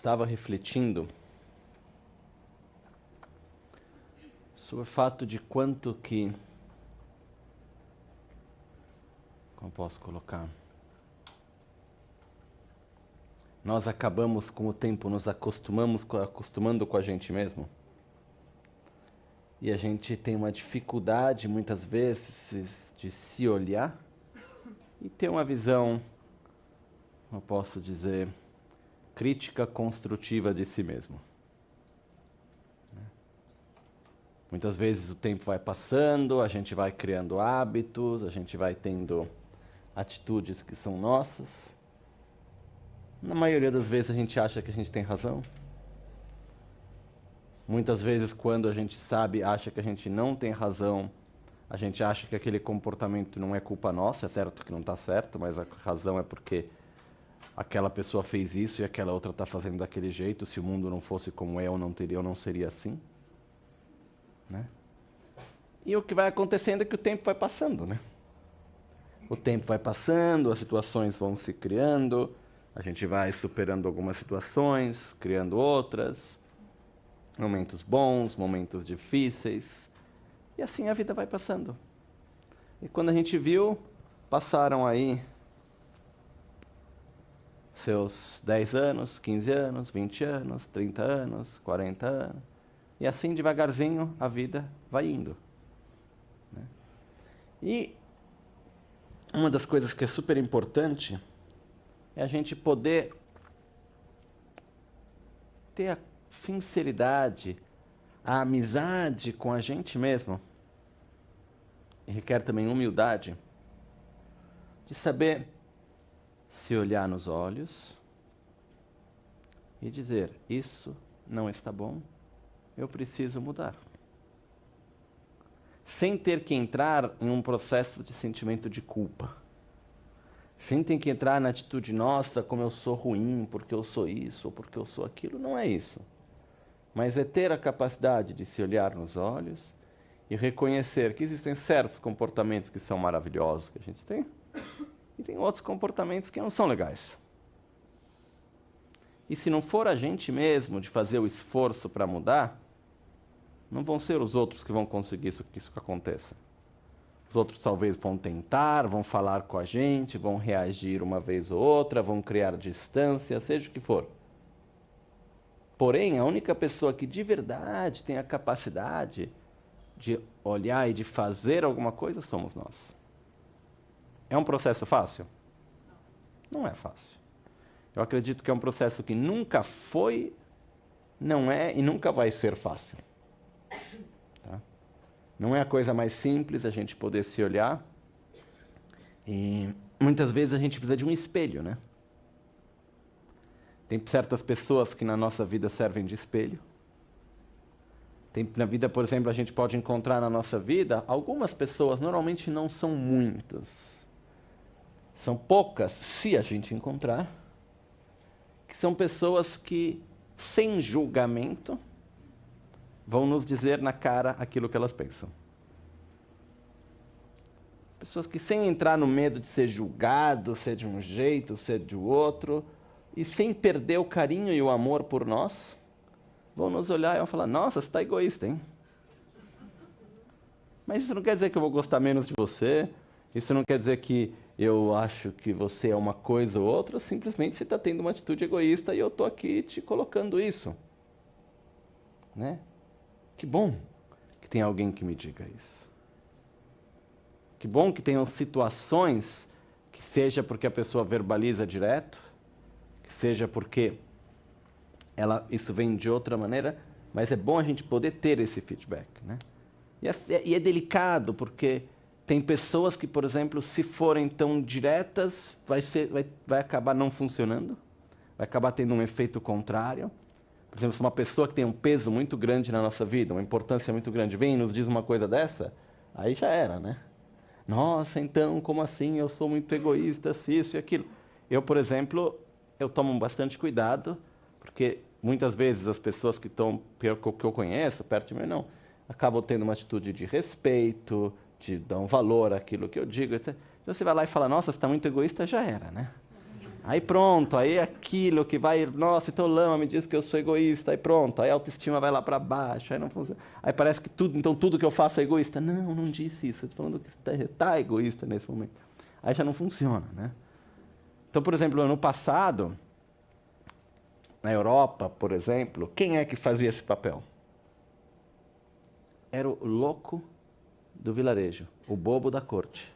estava refletindo sobre o fato de quanto que... Como posso colocar? Nós acabamos, com o tempo, nos acostumando com a gente mesmo. E a gente tem uma dificuldade, muitas vezes, de se olhar e ter uma visão, como eu posso dizer, crítica construtiva de si mesmo. Muitas vezes o tempo vai passando, a gente vai criando hábitos, a gente vai tendo atitudes que são nossas. Na maioria das vezes a gente acha que a gente tem razão. Muitas vezes, quando a gente acha que a gente não tem razão, a gente acha que aquele comportamento não é culpa nossa, é certo que não está certo, mas a razão é porque aquela pessoa fez isso e aquela outra está fazendo daquele jeito. Se o mundo não fosse como eu não seria assim. Né? E o que vai acontecendo é que o tempo vai passando, né? O tempo vai passando, as situações vão se criando, a gente vai superando algumas situações, criando outras, momentos bons, momentos difíceis, e assim a vida vai passando. E quando a gente viu, passaram aí seus 10 anos, 15 anos, 20 anos, 30 anos, 40 anos, e assim devagarzinho a vida vai indo. Né? E uma das coisas que é super importante é a gente poder ter a sinceridade, a amizade com a gente mesmo. E requer também humildade de saber se olhar nos olhos e dizer: isso não está bom, eu preciso mudar. Sem ter que entrar em um processo de sentimento de culpa. Sem ter que entrar na atitude, nossa, como eu sou ruim, porque eu sou isso, ou porque eu sou aquilo. Não é isso. Mas é ter a capacidade de se olhar nos olhos e reconhecer que existem certos comportamentos que são maravilhosos que a gente tem, e tem outros comportamentos que não são legais. E se não for a gente mesmo de fazer o esforço para mudar, não vão ser os outros que vão conseguir que isso aconteça. Os outros talvez vão tentar, vão falar com a gente, vão reagir uma vez ou outra, vão criar distância, seja o que for. Porém, a única pessoa que de verdade tem a capacidade de olhar e de fazer alguma coisa somos nós. É um processo fácil? Não é fácil. Eu acredito que é um processo que nunca foi, não é e nunca vai ser fácil. Tá? Não é a coisa mais simples a gente poder se olhar. E muitas vezes a gente precisa de um espelho, né? Tem certas pessoas que na nossa vida servem de espelho. Na vida, por exemplo, a gente pode encontrar na nossa vida algumas pessoas, normalmente não são muitas. São poucas, se a gente encontrar, que são pessoas que, sem julgamento, vão nos dizer na cara aquilo que elas pensam. Pessoas que, sem entrar no medo de ser julgado, ser de um jeito, ser de outro, e sem perder o carinho e o amor por nós, vão nos olhar e vão falar: nossa, você está egoísta, hein? Mas isso não quer dizer que eu vou gostar menos de você, isso não quer dizer que eu acho que você é uma coisa ou outra, simplesmente você está tendo uma atitude egoísta e eu estou aqui te colocando isso. Né? Que bom que tem alguém que me diga isso. Que bom que tenham situações, que seja porque a pessoa verbaliza direto, que seja porque isso vem de outra maneira, mas é bom a gente poder ter esse feedback. Né? E é delicado, porque tem pessoas que, por exemplo, se forem tão diretas, vai acabar não funcionando, vai acabar tendo um efeito contrário. Por exemplo, se uma pessoa que tem um peso muito grande na nossa vida, uma importância muito grande, vem e nos diz uma coisa dessa, aí já era, né? Nossa, então, como assim? Eu sou muito egoísta, se isso e aquilo. Eu, por exemplo, eu tomo bastante cuidado, porque muitas vezes as pessoas que eu conheço, perto de mim, não, acabam tendo uma atitude de respeito, de dar um valor àquilo que eu digo, etc. Então você vai lá e fala: nossa, você está muito egoísta, já era, né? Aí pronto, aí é aquilo que vai, nossa, então Lama me diz que eu sou egoísta, aí pronto, aí a autoestima vai lá para baixo, aí não funciona. Aí parece que tudo, então tudo que eu faço é egoísta. Não, não disse isso, eu estou falando que você tá egoísta nesse momento. Aí já não funciona, né? Então, por exemplo, ano passado, na Europa, por exemplo, quem é que fazia esse papel? Era o louco do vilarejo, o bobo da corte.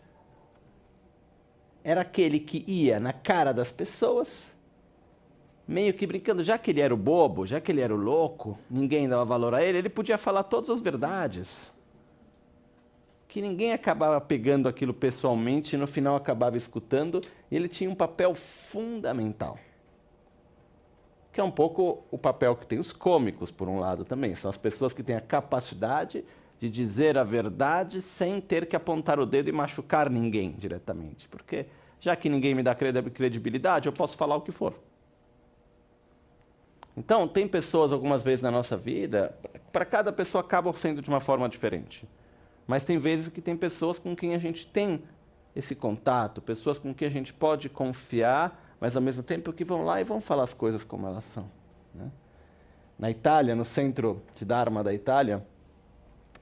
Era aquele que ia na cara das pessoas, meio que brincando, já que ele era o bobo, já que ele era o louco, ninguém dava valor a ele, ele podia falar todas as verdades. Que ninguém acabava pegando aquilo pessoalmente e no final acabava escutando, e ele tinha um papel fundamental. Que é um pouco o papel que tem os cômicos, por um lado também. São as pessoas que têm a capacidade de dizer a verdade sem ter que apontar o dedo e machucar ninguém diretamente. Porque, já que ninguém me dá credibilidade, eu posso falar o que for. Então, tem pessoas, algumas vezes na nossa vida, para cada pessoa acabam sendo de uma forma diferente. Mas tem vezes que tem pessoas com quem a gente tem esse contato, pessoas com quem a gente pode confiar, mas ao mesmo tempo que vão lá e vão falar as coisas como elas são, né? Na Itália, no centro de Dharma da Itália,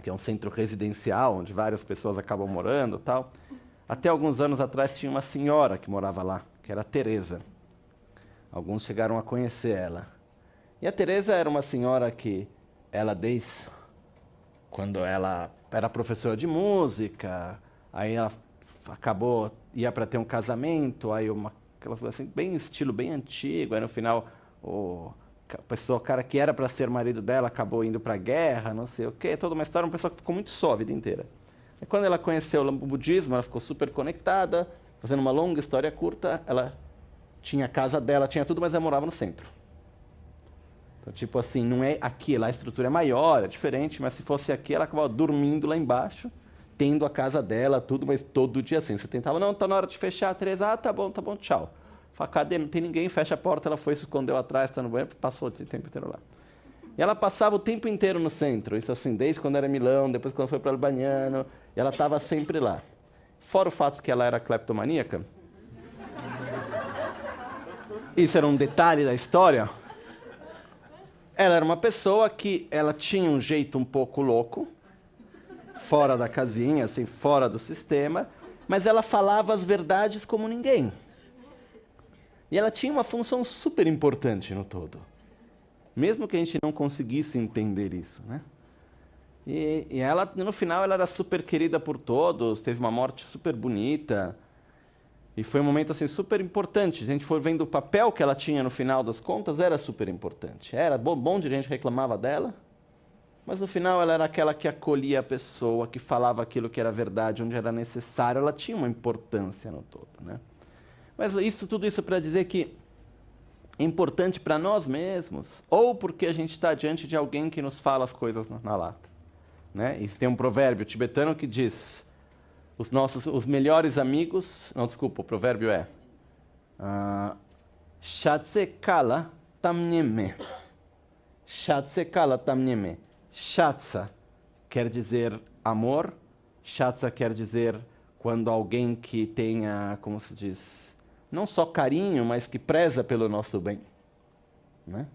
que é um centro residencial, onde várias pessoas acabam morando e tal, até alguns anos atrás tinha uma senhora que morava lá, que era a Teresa. Alguns chegaram a conhecer ela. E a Teresa era uma senhora que, ela desde quando ela era professora de música, aí ela acabou, ia para ter um casamento, aí aquelas coisas assim, bem estilo, bem antigo, aí no final o cara que era para ser marido dela acabou indo para a guerra, não sei o quê, toda uma história, uma pessoa que ficou muito só a vida inteira. E quando ela conheceu o budismo, ela ficou super conectada, fazendo uma longa história curta, ela tinha a casa dela, tinha tudo, mas ela morava no centro. Então, tipo assim, não é aqui, lá a estrutura é maior, é diferente, mas se fosse aqui, ela acabava dormindo lá embaixo, tendo a casa dela, tudo, mas todo dia assim. Você tentava, não, tá na hora de fechar, Teresa, tá bom, tchau. Fala, cadê? Não tem ninguém, fecha a porta, ela foi, se escondeu atrás, tá no banheiro, passou o tempo inteiro lá. E ela passava o tempo inteiro no centro, isso assim, desde quando era em Milão, depois quando foi para Albaniano, e ela estava sempre lá. Fora o fato que ela era cleptomaníaca, isso era um detalhe da história, ela era uma pessoa que ela tinha um jeito um pouco louco, fora da casinha, assim, fora do sistema, mas ela falava as verdades como ninguém. E ela tinha uma função super importante no todo. Mesmo que a gente não conseguisse entender isso, né? E ela, no final, ela era super querida por todos, teve uma morte super bonita. E foi um momento assim super importante. Se a gente for vendo o papel que ela tinha no final das contas, era super importante. Era bom de gente reclamava dela, mas no final ela era aquela que acolhia a pessoa, que falava aquilo que era verdade, onde era necessário. Ela tinha uma importância no todo, né? Mas tudo isso para dizer que é importante para nós mesmos, ou porque a gente está diante de alguém que nos fala as coisas na lata, né? E tem um provérbio tibetano que diz: os melhores amigos, não, desculpa, o provérbio é Shatse kala tamnyeme. Shatse kala tamnyeme. Shatsa quer dizer amor, Shatsa quer dizer quando alguém que tenha, como se diz, não só carinho, mas que preza pelo nosso bem, né?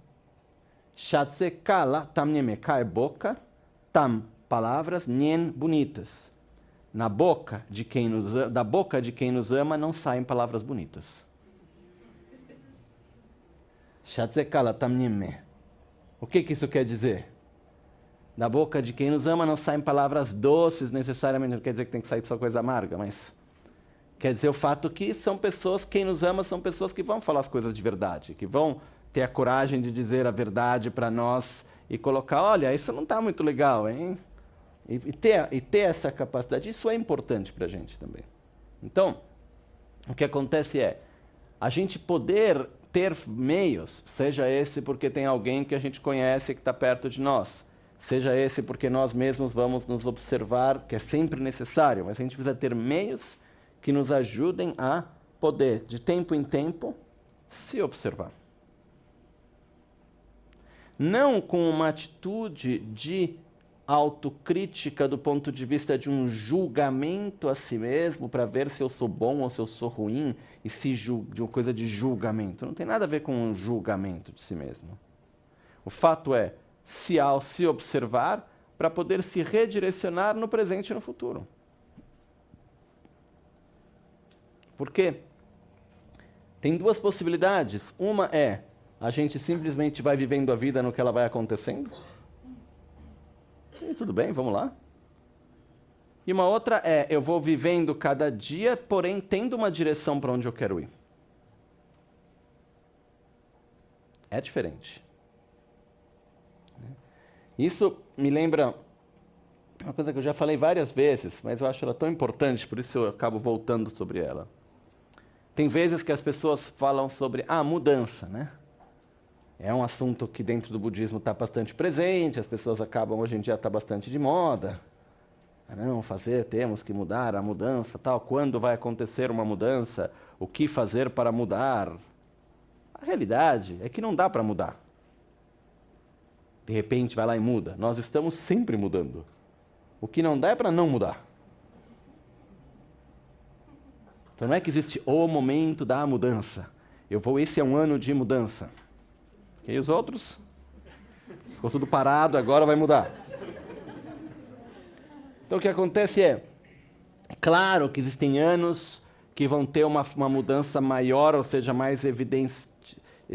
Shatse kala tamnyeme. Ka é boca, tam, palavras, nyen, bonitas. Da boca de quem nos ama não saem palavras bonitas. Shatse kala tamnyeme. O que isso quer dizer? Da boca de quem nos ama não saem palavras doces necessariamente, não quer dizer que tem que sair só coisa amarga, mas quer dizer o fato que são pessoas, quem nos ama são pessoas que vão falar as coisas de verdade, que vão ter a coragem de dizer a verdade para nós e colocar, olha, isso não está muito legal, hein? E ter essa capacidade, isso é importante para a gente também. Então, o que acontece é, a gente poder ter meios, seja esse porque tem alguém que a gente conhece que está perto de nós, seja esse porque nós mesmos vamos nos observar, que é sempre necessário, mas a gente precisa ter meios que nos ajudem a poder, de tempo em tempo, se observar. Não com uma atitude de autocrítica do ponto de vista de um julgamento a si mesmo para ver se eu sou bom ou se eu sou ruim, e de uma coisa de julgamento. Não tem nada a ver com um julgamento de si mesmo. O fato é se observar para poder se redirecionar no presente e no futuro. Por quê? Tem duas possibilidades. Uma é, a gente simplesmente vai vivendo a vida no que ela vai acontecendo. E tudo bem, vamos lá. E uma outra é, eu vou vivendo cada dia, porém tendo uma direção para onde eu quero ir. É diferente. Isso me lembra uma coisa que eu já falei várias vezes, mas eu acho ela tão importante, por isso eu acabo voltando sobre ela. Tem vezes que as pessoas falam sobre mudança, né? É um assunto que dentro do budismo está bastante presente, as pessoas acabam, hoje em dia está bastante de moda. Não, temos que mudar, a mudança, tal. Quando vai acontecer uma mudança? O que fazer para mudar? A realidade é que não dá para mudar. De repente vai lá e muda. Nós estamos sempre mudando. O que não dá é para não mudar. Então não é que existe o momento da mudança. Esse é um ano de mudança. E os outros? Ficou tudo parado, agora vai mudar. Então o que acontece é claro que existem anos que vão ter uma mudança maior, ou seja, mais evidente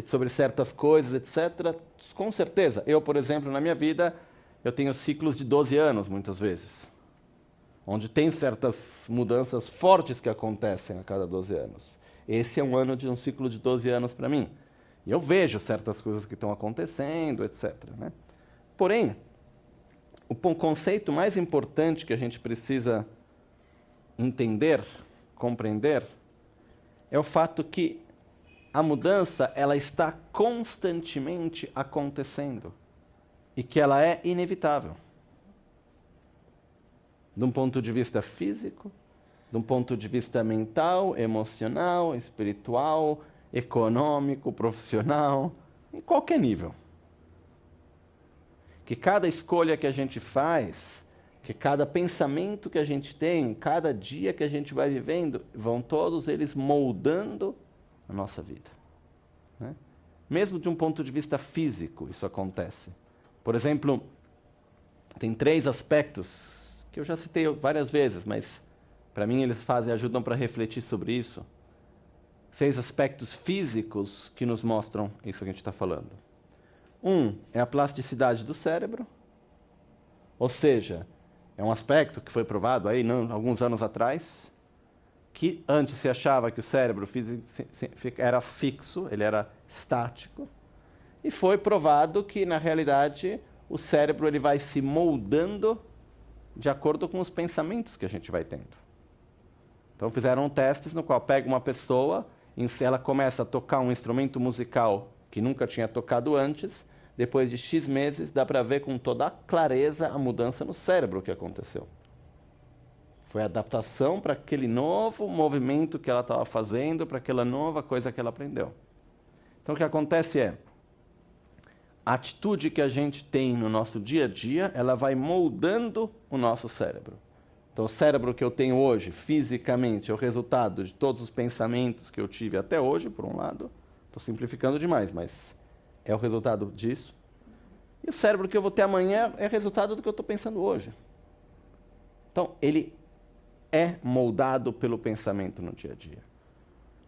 sobre certas coisas, etc. Com certeza. Eu, por exemplo, na minha vida, eu tenho ciclos de 12 anos, muitas vezes. Onde tem certas mudanças fortes que acontecem a cada 12 anos. Esse é um ano de um ciclo de 12 anos para mim. E eu vejo certas coisas que estão acontecendo, etc. Né? Porém, o conceito mais importante que a gente precisa entender, compreender, é o fato que a mudança ela está constantemente acontecendo e que ela é inevitável. De um ponto de vista físico, de um ponto de vista mental, emocional, espiritual, econômico, profissional, em qualquer nível. Que cada escolha que a gente faz, que cada pensamento que a gente tem, cada dia que a gente vai vivendo, vão todos eles moldando a nossa vida. Né? Mesmo de um ponto de vista físico, isso acontece. Por exemplo, tem 3 aspectos que eu já citei várias vezes, mas para mim eles ajudam para refletir sobre isso. 6 aspectos físicos que nos mostram isso que a gente está falando. Um é a plasticidade do cérebro, ou seja, é um aspecto que foi provado aí alguns anos atrás, que antes se achava que o cérebro era fixo, ele era estático, e foi provado que, na realidade, o cérebro ele vai se moldando de acordo com os pensamentos que a gente vai tendo. Então fizeram testes no qual pega uma pessoa, ela começa a tocar um instrumento musical que nunca tinha tocado antes, depois de X meses dá para ver com toda a clareza a mudança no cérebro que aconteceu. Foi a adaptação para aquele novo movimento que ela estava fazendo, para aquela nova coisa que ela aprendeu. Então o que acontece é, a atitude que a gente tem no nosso dia a dia, ela vai moldando o nosso cérebro. Então o cérebro que eu tenho hoje, fisicamente, é o resultado de todos os pensamentos que eu tive até hoje, por um lado. Estou simplificando demais, mas é o resultado disso. E o cérebro que eu vou ter amanhã é resultado do que eu estou pensando hoje. Então, ele é moldado pelo pensamento no dia a dia.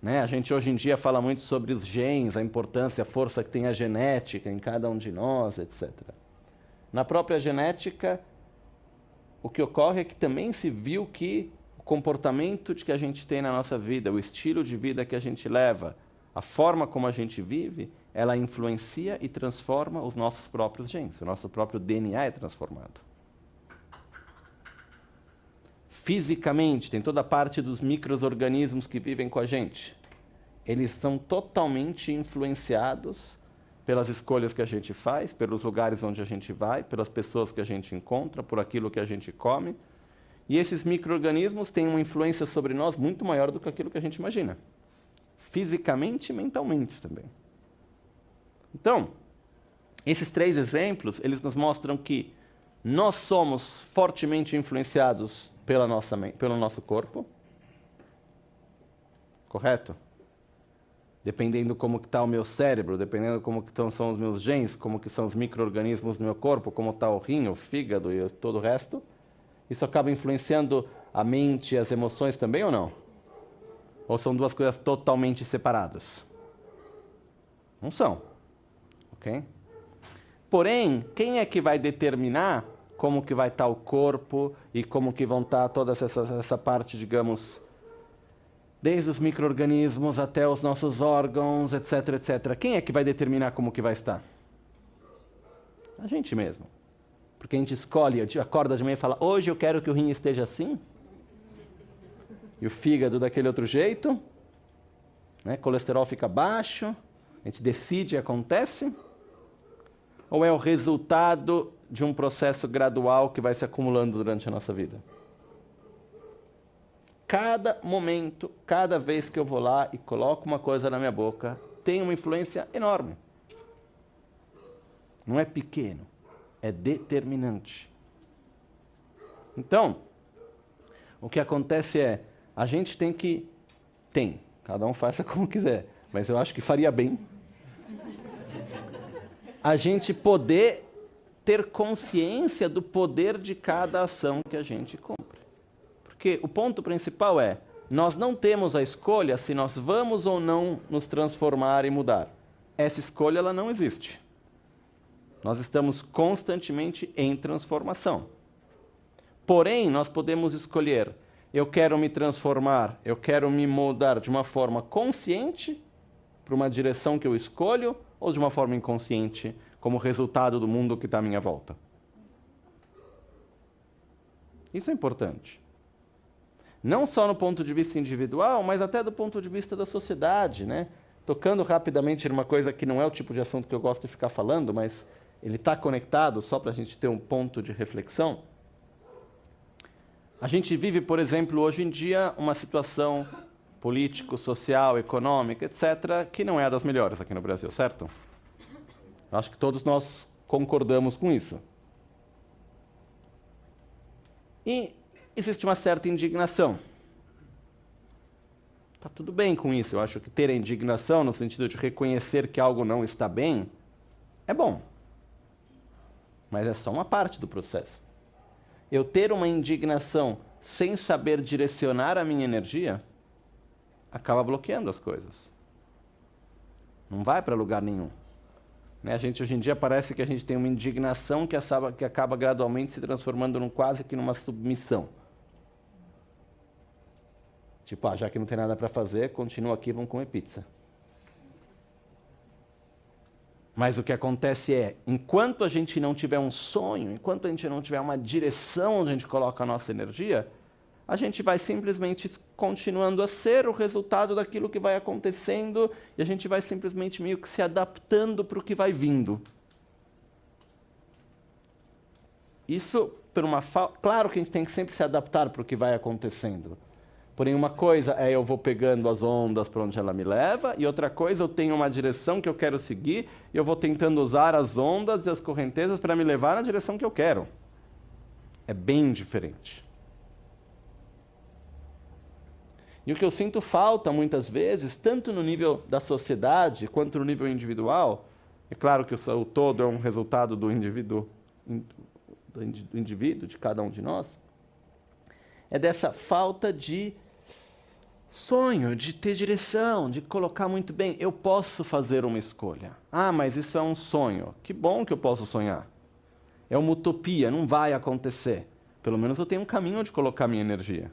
Né? A gente hoje em dia fala muito sobre os genes, a importância, a força que tem a genética em cada um de nós, etc. Na própria genética, o que ocorre é que também se viu que o comportamento que a gente tem na nossa vida, o estilo de vida que a gente leva, a forma como a gente vive, ela influencia e transforma os nossos próprios genes. O nosso próprio DNA é transformado. Fisicamente, tem toda a parte dos micro-organismos que vivem com a gente. Eles são totalmente influenciados pelas escolhas que a gente faz, pelos lugares onde a gente vai, pelas pessoas que a gente encontra, por aquilo que a gente come. E esses micro-organismos têm uma influência sobre nós muito maior do que aquilo que a gente imagina. Fisicamente e mentalmente também. Então, esses 3 exemplos, eles nos mostram que nós somos fortemente influenciados pelo nosso corpo. Correto? Dependendo como está o meu cérebro, dependendo como que são os meus genes, como que são os micro-organismos no meu corpo, como está o rim, o fígado e todo o resto. Isso acaba influenciando a mente e as emoções também ou não? Ou são duas coisas totalmente separadas? Não são. Ok? Porém, quem é que vai determinar como que vai estar o corpo e como que vão estar toda essa parte, digamos, desde os micro-organismos até os nossos órgãos, etc, etc. Quem é que vai determinar como que vai estar? A gente mesmo. Porque a gente escolhe, acorda de manhã e fala, hoje eu quero que o rim esteja assim, e o fígado daquele outro jeito, né? Colesterol fica baixo, a gente decide e acontece, ou é o resultado de um processo gradual que vai se acumulando durante a nossa vida? Cada momento, cada vez que eu vou lá e coloco uma coisa na minha boca, tem uma influência enorme. Não é pequeno, é determinante. Então, o que acontece é, a gente cada um faça como quiser, mas eu acho que faria bem, a gente poder ter consciência do poder de cada ação que a gente cumpre. Porque o ponto principal é, nós não temos a escolha se nós vamos ou não nos transformar e mudar. Essa escolha ela não existe. Nós estamos constantemente em transformação. Porém, nós podemos escolher, eu quero me transformar, eu quero me mudar de uma forma consciente, para uma direção que eu escolho, ou de uma forma inconsciente, como resultado do mundo que está à minha volta. Isso é importante. Não só no ponto de vista individual, mas até do ponto de vista da sociedade, né? Tocando rapidamente numa coisa que não é o tipo de assunto que eu gosto de ficar falando, mas ele está conectado só para a gente ter um ponto de reflexão. A gente vive, por exemplo, hoje em dia, uma situação político, social, econômica, etc., que não é a das melhores aqui no Brasil, certo? Acho que todos nós concordamos com isso. E existe uma certa indignação. Está tudo bem com isso. Eu acho que ter a indignação, no sentido de reconhecer que algo não está bem, é bom. Mas é só uma parte do processo. Eu ter uma indignação sem saber direcionar a minha energia, acaba bloqueando as coisas. Não vai para lugar nenhum. Né? A gente, hoje em dia, parece que a gente tem uma indignação que acaba gradualmente se transformando quase que numa submissão. Tipo, já que não tem nada para fazer, continua aqui, vamos comer pizza. Mas o que acontece é, enquanto a gente não tiver um sonho, enquanto a gente não tiver uma direção onde a gente coloca a nossa energia, a gente vai simplesmente continuando a ser o resultado daquilo que vai acontecendo e a gente vai simplesmente meio que se adaptando para o que vai vindo. Isso, claro que a gente tem que sempre se adaptar para o que vai acontecendo. Porém, uma coisa é eu vou pegando as ondas para onde ela me leva, e outra coisa, eu tenho uma direção que eu quero seguir, e eu vou tentando usar as ondas e as correntezas para me levar na direção que eu quero. É bem diferente. E o que eu sinto falta, muitas vezes, tanto no nível da sociedade, quanto no nível individual, é claro que o todo é um resultado do indivíduo, de cada um de nós, é dessa falta de sonho, de ter direção, de colocar muito bem. Eu posso fazer uma escolha. Ah, mas isso é um sonho. Que bom que eu posso sonhar. É uma utopia, não vai acontecer. Pelo menos eu tenho um caminho onde colocar minha energia.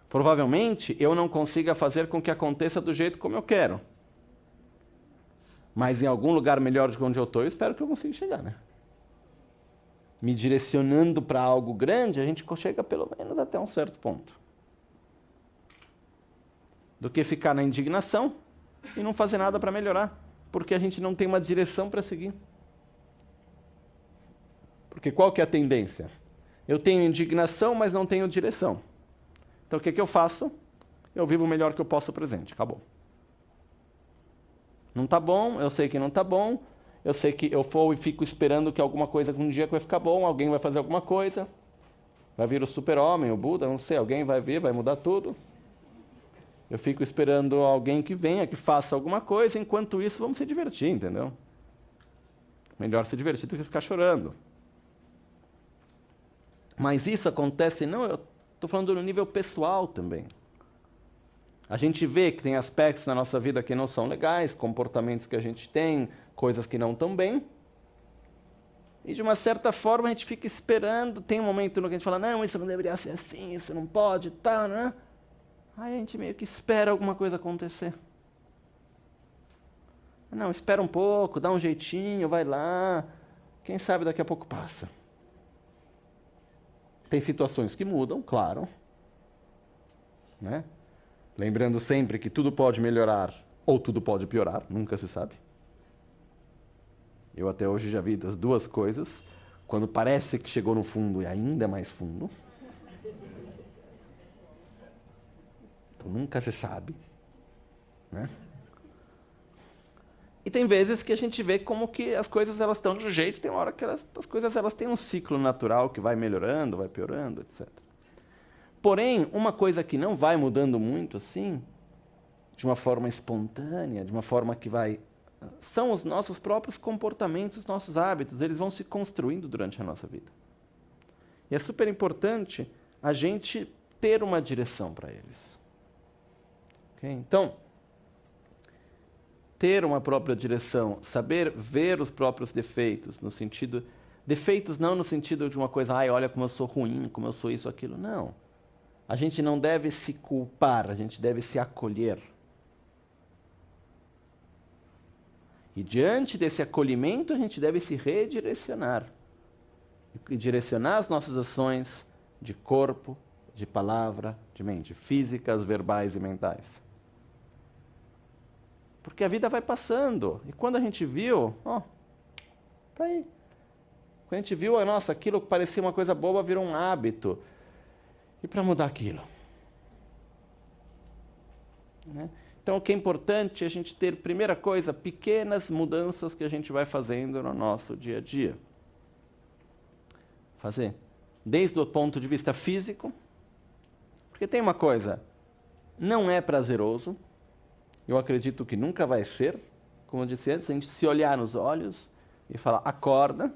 Provavelmente eu não consiga fazer com que aconteça do jeito como eu quero. Mas em algum lugar melhor de onde eu estou, eu espero que eu consiga chegar, né? Me direcionando para algo grande, a gente chega pelo menos até um certo ponto. Do que ficar na indignação e não fazer nada para melhorar, porque a gente não tem uma direção para seguir. Porque qual que é a tendência? Eu tenho indignação, mas não tenho direção. Então o que eu faço? Eu vivo o melhor que eu posso presente, acabou. Não está bom, eu sei que não está bom, Eu sei que eu vou e fico esperando que alguma coisa, um dia que vai ficar bom, alguém vai fazer alguma coisa, vai vir o super-homem, o Buda, não sei, alguém vai vir, vai mudar tudo. Eu fico esperando alguém que venha, que faça alguma coisa, enquanto isso vamos se divertir, entendeu? Melhor se divertir do que ficar chorando. Mas isso acontece, não, eu estou falando no nível pessoal também. A gente vê que tem aspectos na nossa vida que não são legais, comportamentos que a gente tem, coisas que não estão bem. E de uma certa forma a gente fica esperando, tem um momento no que a gente fala, não, isso não deveria ser assim, isso não pode, tá, né? Aí a gente meio que espera alguma coisa acontecer. Não, espera um pouco, dá um jeitinho, vai lá, quem sabe daqui a pouco passa. Tem situações que mudam, claro, né? Lembrando sempre que tudo pode melhorar ou tudo pode piorar, nunca se sabe. Eu até hoje já vi das duas coisas, quando parece que chegou no fundo e ainda mais fundo. Então nunca se sabe, né? E tem vezes que a gente vê como que as coisas elas estão de um jeito, tem uma hora que as coisas elas têm um ciclo natural que vai melhorando, vai piorando, etc. Porém, uma coisa que não vai mudando muito assim, de uma forma espontânea, de uma forma que vai... são os nossos próprios comportamentos, os nossos hábitos, eles vão se construindo durante a nossa vida. E é super importante a gente ter uma direção para eles. Okay? Então, ter uma própria direção, saber ver os próprios defeitos, no sentido... defeitos não no sentido de uma coisa, ai, olha como eu sou ruim, como eu sou isso, aquilo. Não. A gente não deve se culpar, a gente deve se acolher. E diante desse acolhimento, a gente deve se redirecionar. E direcionar as nossas ações de corpo, de palavra, de mente, físicas, verbais e mentais. Porque a vida vai passando. E quando a gente viu, ó, tá aí. Quando a gente viu, nossa, aquilo que parecia uma coisa boba virou um hábito. E para mudar aquilo? Né? Então, o que é importante é a gente ter, primeira coisa, pequenas mudanças que a gente vai fazendo no nosso dia a dia. Fazer. Desde o ponto de vista físico, porque tem uma coisa, não é prazeroso, eu acredito que nunca vai ser, como eu disse antes, a gente se olhar nos olhos e falar, acorda,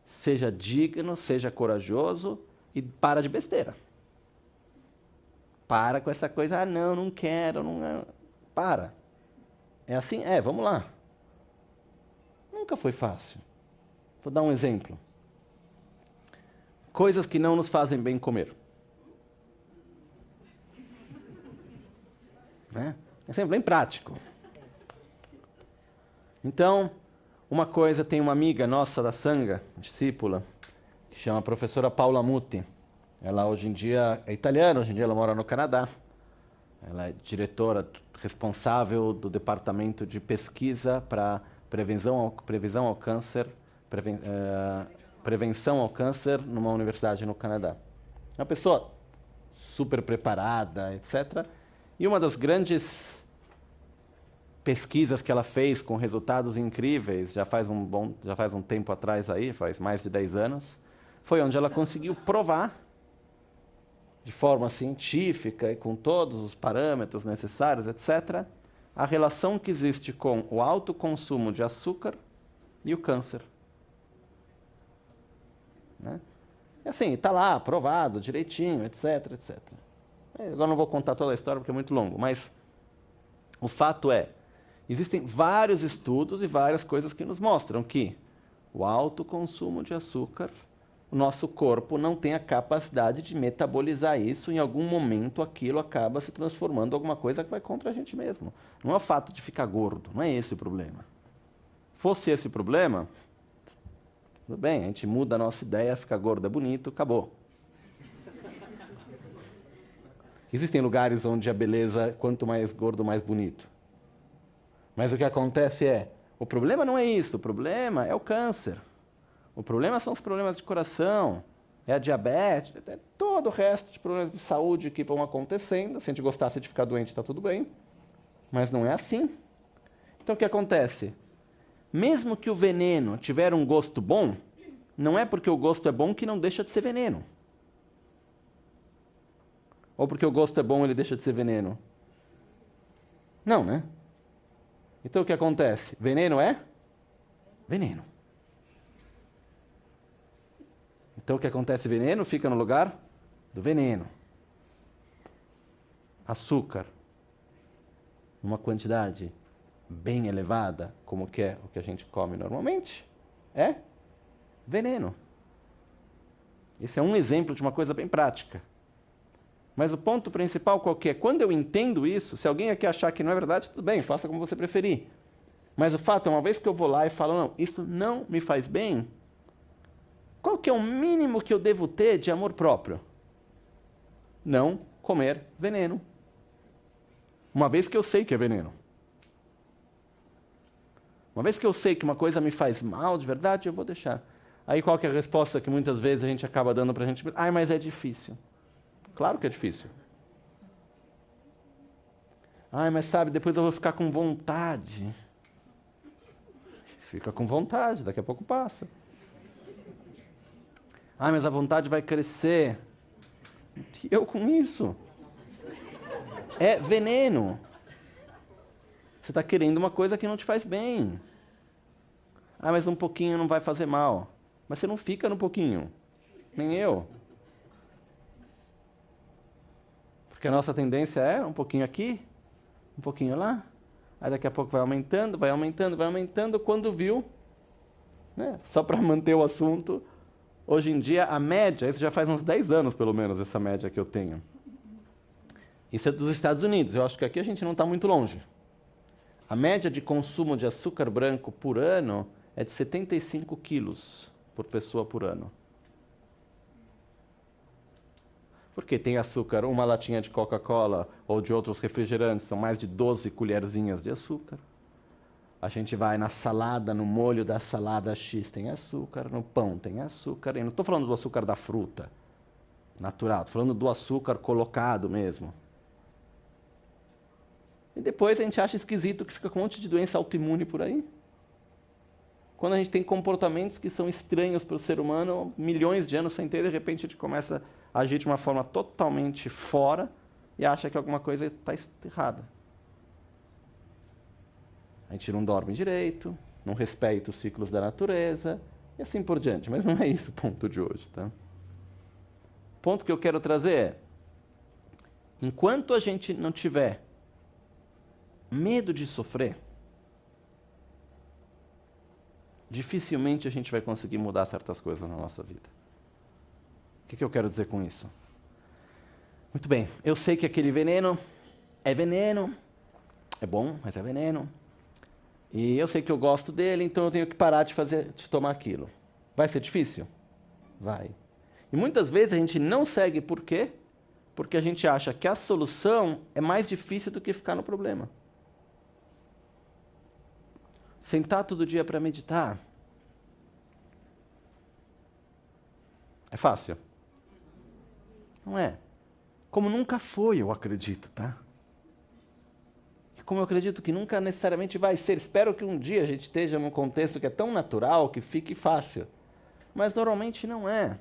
seja digno, seja corajoso e para de besteira. Para com essa coisa, ah, não quero, não... Para. É assim? É, vamos lá. Nunca foi fácil. Vou dar um exemplo. Coisas que não nos fazem bem comer. Né? Exemplo bem prático. Então, uma coisa, tem uma amiga nossa da Sangha, discípula, que chama a professora Paula Muti. Ela hoje em dia é italiana, hoje em dia ela mora no Canadá. Ela é diretora responsável do departamento de pesquisa para prevenção ao câncer numa universidade no Canadá. É uma pessoa super preparada, etc. E uma das grandes pesquisas que ela fez com resultados incríveis, já faz um tempo atrás aí, faz mais de 10 anos, foi onde ela conseguiu provar de forma científica e com todos os parâmetros necessários, etc., a relação que existe com o alto consumo de açúcar e o câncer. Né? E assim, está lá, provado, direitinho, etc., etc. Agora não vou contar toda a história porque é muito longo, mas o fato é, existem vários estudos e várias coisas que nos mostram que o alto consumo de açúcar, o nosso corpo não tem a capacidade de metabolizar isso, em algum momento aquilo acaba se transformando em alguma coisa que vai contra a gente mesmo. Não é o fato de ficar gordo, não é esse o problema. Fosse esse o problema, tudo bem, a gente muda a nossa ideia, ficar gordo é bonito, acabou. Existem lugares onde a beleza, quanto mais gordo, mais bonito. Mas o que acontece é, o problema não é isso, o problema é o câncer. O problema são os problemas de coração, é a diabetes, é todo o resto de problemas de saúde que vão acontecendo. Se a gente gostasse de ficar doente, está tudo bem. Mas não é assim. Então o que acontece? Mesmo que o veneno tiver um gosto bom, não é porque o gosto é bom que não deixa de ser veneno. Ou porque o gosto é bom ele deixa de ser veneno? Não, né? Então o que acontece? Veneno é veneno. Então o que acontece? Veneno fica no lugar do veneno. Açúcar, uma quantidade bem elevada, como que é o que a gente come normalmente, é veneno. Esse é um exemplo de uma coisa bem prática. Mas o ponto principal qual que é? Quando eu entendo isso, se alguém aqui achar que não é verdade, tudo bem, faça como você preferir. Mas o fato é, uma vez que eu vou lá e falo, não, isso não me faz bem, qual que é o mínimo que eu devo ter de amor próprio? Não comer veneno. Uma vez que eu sei que é veneno. Uma vez que eu sei que uma coisa me faz mal de verdade, eu vou deixar. Aí qual que é a resposta que muitas vezes a gente acaba dando pra gente? Ai, mas é difícil. Claro que é difícil. Ai, mas sabe, depois eu vou ficar com vontade. Fica com vontade, daqui a pouco passa. Ai, mas a vontade vai crescer. E eu com isso? É veneno. Você está querendo uma coisa que não te faz bem. Ah, mas um pouquinho não vai fazer mal. Mas você não fica no pouquinho. Nem eu. Porque a nossa tendência é um pouquinho aqui, um pouquinho lá. Aí daqui a pouco vai aumentando, vai aumentando, vai aumentando. Quando viu, né? Só para manter o assunto, hoje em dia a média, isso já faz uns 10 anos pelo menos, essa média que eu tenho. Isso é dos Estados Unidos. Eu acho que aqui a gente não está muito longe. A média de consumo de açúcar branco por ano é de 75 quilos por pessoa por ano. Porque tem açúcar, uma latinha de Coca-Cola ou de outros refrigerantes, são mais de 12 colherzinhas de açúcar. A gente vai na salada, no molho da salada X tem açúcar, no pão tem açúcar. E não estou falando do açúcar da fruta, natural, estou falando do açúcar colocado mesmo. E depois a gente acha esquisito que fica com um monte de doença autoimune por aí. Quando a gente tem comportamentos que são estranhos para o ser humano, milhões de anos sem ter, de repente a gente começa a agir de uma forma totalmente fora e acha que alguma coisa está errada. A gente não dorme direito, não respeita os ciclos da natureza e assim por diante. Mas não é isso o ponto de hoje, tá? O ponto que eu quero trazer é, enquanto a gente não tiver medo de sofrer, dificilmente a gente vai conseguir mudar certas coisas na nossa vida. O que eu quero dizer com isso? Muito bem, eu sei que aquele veneno, é bom, mas é veneno. E eu sei que eu gosto dele, então eu tenho que parar de tomar aquilo. Vai ser difícil? Vai. E muitas vezes a gente não segue por quê? Porque a gente acha que a solução é mais difícil do que ficar no problema. Sentar todo dia para meditar é fácil? Não é. Como nunca foi, eu acredito, tá? E como eu acredito que nunca necessariamente vai ser. Espero que um dia a gente esteja num contexto que é tão natural que fique fácil. Mas normalmente não é.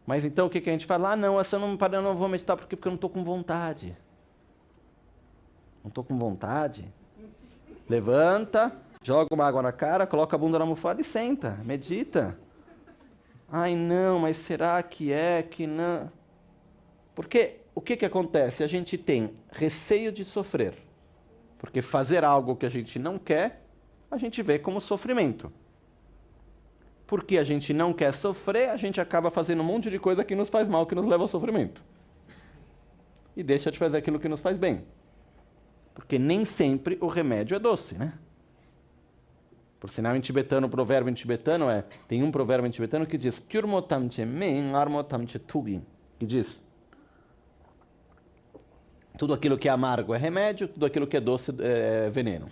Mas então o que a gente fala? Ah, não, essa eu não vou meditar porque eu não estou com vontade. Não estou com vontade? Levanta, joga uma água na cara, coloca a bunda na almofada e senta, medita. Ai não, mas será que é que não? Porque o que acontece? A gente tem receio de sofrer. Porque fazer algo que a gente não quer, a gente vê como sofrimento. Porque a gente não quer sofrer, a gente acaba fazendo um monte de coisa que nos faz mal, que nos leva ao sofrimento. E deixa de fazer aquilo que nos faz bem. Porque nem sempre o remédio é doce, né? Por sinal, em tibetano, o provérbio em tibetano tem um provérbio em tibetano que diz Kyurmotam che men, armotam che tugi. Que diz, tudo aquilo que é amargo é remédio, tudo aquilo que é doce é veneno.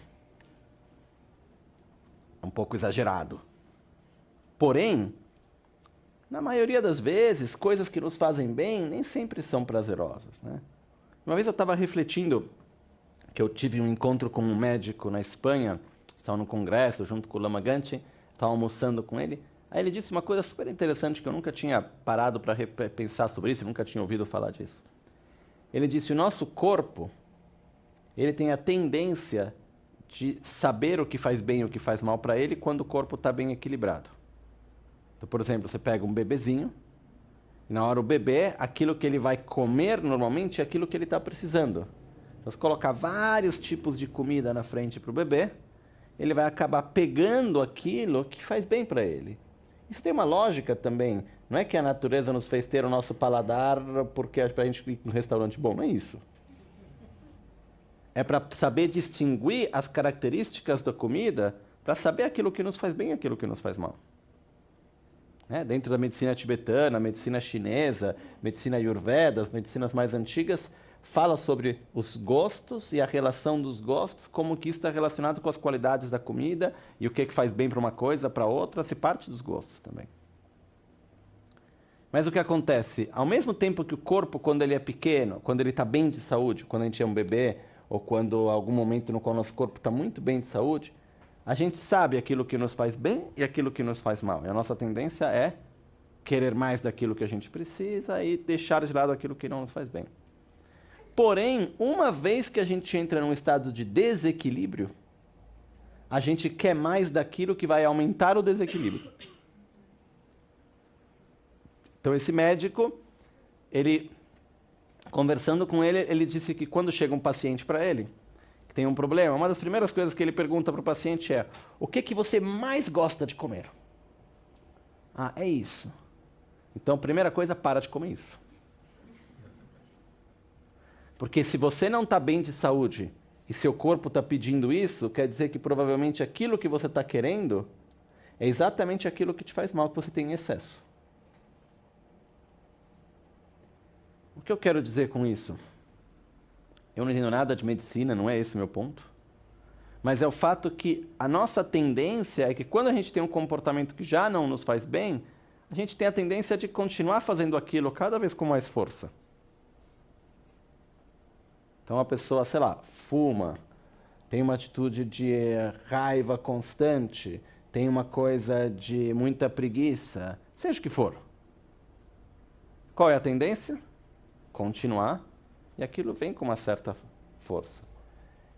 É um pouco exagerado. Porém, na maioria das vezes, coisas que nos fazem bem nem sempre são prazerosas, né? Uma vez eu estava refletindo que eu tive um encontro com um médico na Espanha, estava no congresso junto com o Lama Ganchen, estava almoçando com ele. Aí ele disse uma coisa super interessante que eu nunca tinha parado para pensar sobre isso, eu nunca tinha ouvido falar disso. Ele disse: o nosso corpo, ele tem a tendência de saber o que faz bem e o que faz mal para ele quando o corpo está bem equilibrado. Então, por exemplo, você pega um bebezinho, e na hora o bebê, aquilo que ele vai comer normalmente é aquilo que ele está precisando. Então, se colocar vários tipos de comida na frente para o bebê, ele vai acabar pegando aquilo que faz bem para ele. Isso tem uma lógica também. Não é que a natureza nos fez ter o nosso paladar porque é para a gente ir num restaurante bom, não é isso. É para saber distinguir as características da comida, para saber aquilo que nos faz bem e aquilo que nos faz mal. Dentro da medicina tibetana, medicina chinesa, medicina ayurveda, as medicinas mais antigas, fala sobre os gostos e a relação dos gostos, como que isso está relacionado com as qualidades da comida e o que faz bem para uma coisa, para outra, se parte dos gostos também. Mas o que acontece? Ao mesmo tempo que o corpo, quando ele é pequeno, quando ele está bem de saúde, quando a gente é um bebê, ou quando algum momento no qual nosso corpo está muito bem de saúde, a gente sabe aquilo que nos faz bem e aquilo que nos faz mal. E a nossa tendência é querer mais daquilo que a gente precisa e deixar de lado aquilo que não nos faz bem. Porém, uma vez que a gente entra num estado de desequilíbrio, a gente quer mais daquilo que vai aumentar o desequilíbrio. Então, esse médico, conversando com ele, ele disse que quando chega um paciente para ele, que tem um problema, uma das primeiras coisas que ele pergunta para o paciente é: o que você mais gosta de comer? Ah, é isso. Então, primeira coisa, para de comer isso. Porque se você não está bem de saúde e seu corpo está pedindo isso, quer dizer que provavelmente aquilo que você está querendo é exatamente aquilo que te faz mal, que você tem em excesso. O que eu quero dizer com isso? Eu não entendo nada de medicina, não é esse o meu ponto. Mas é o fato que a nossa tendência é que quando a gente tem um comportamento que já não nos faz bem, a gente tem a tendência de continuar fazendo aquilo cada vez com mais força. Então a pessoa, sei lá, fuma, tem uma atitude de raiva constante, tem uma coisa de muita preguiça, seja o que for. Qual é a tendência? Continuar, e aquilo vem com uma certa força.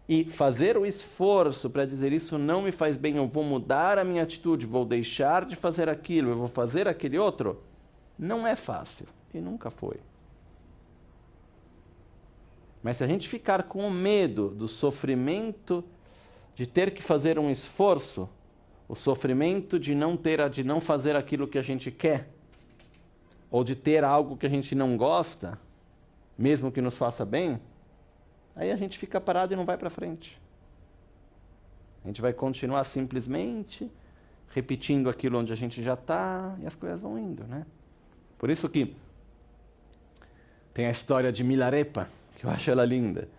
E fazer o esforço para dizer: isso não me faz bem, eu vou mudar a minha atitude, vou deixar de fazer aquilo, eu vou fazer aquele outro, não é fácil, e nunca foi. Mas se a gente ficar com o medo do sofrimento de ter que fazer um esforço, o sofrimento de não fazer aquilo que a gente quer, ou de ter algo que a gente não gosta, mesmo que nos faça bem, aí a gente fica parado e não vai para frente. A gente vai continuar simplesmente repetindo aquilo onde a gente já está e as coisas vão indo, né? Por isso que tem a história de Milarepa, que eu acho ela linda.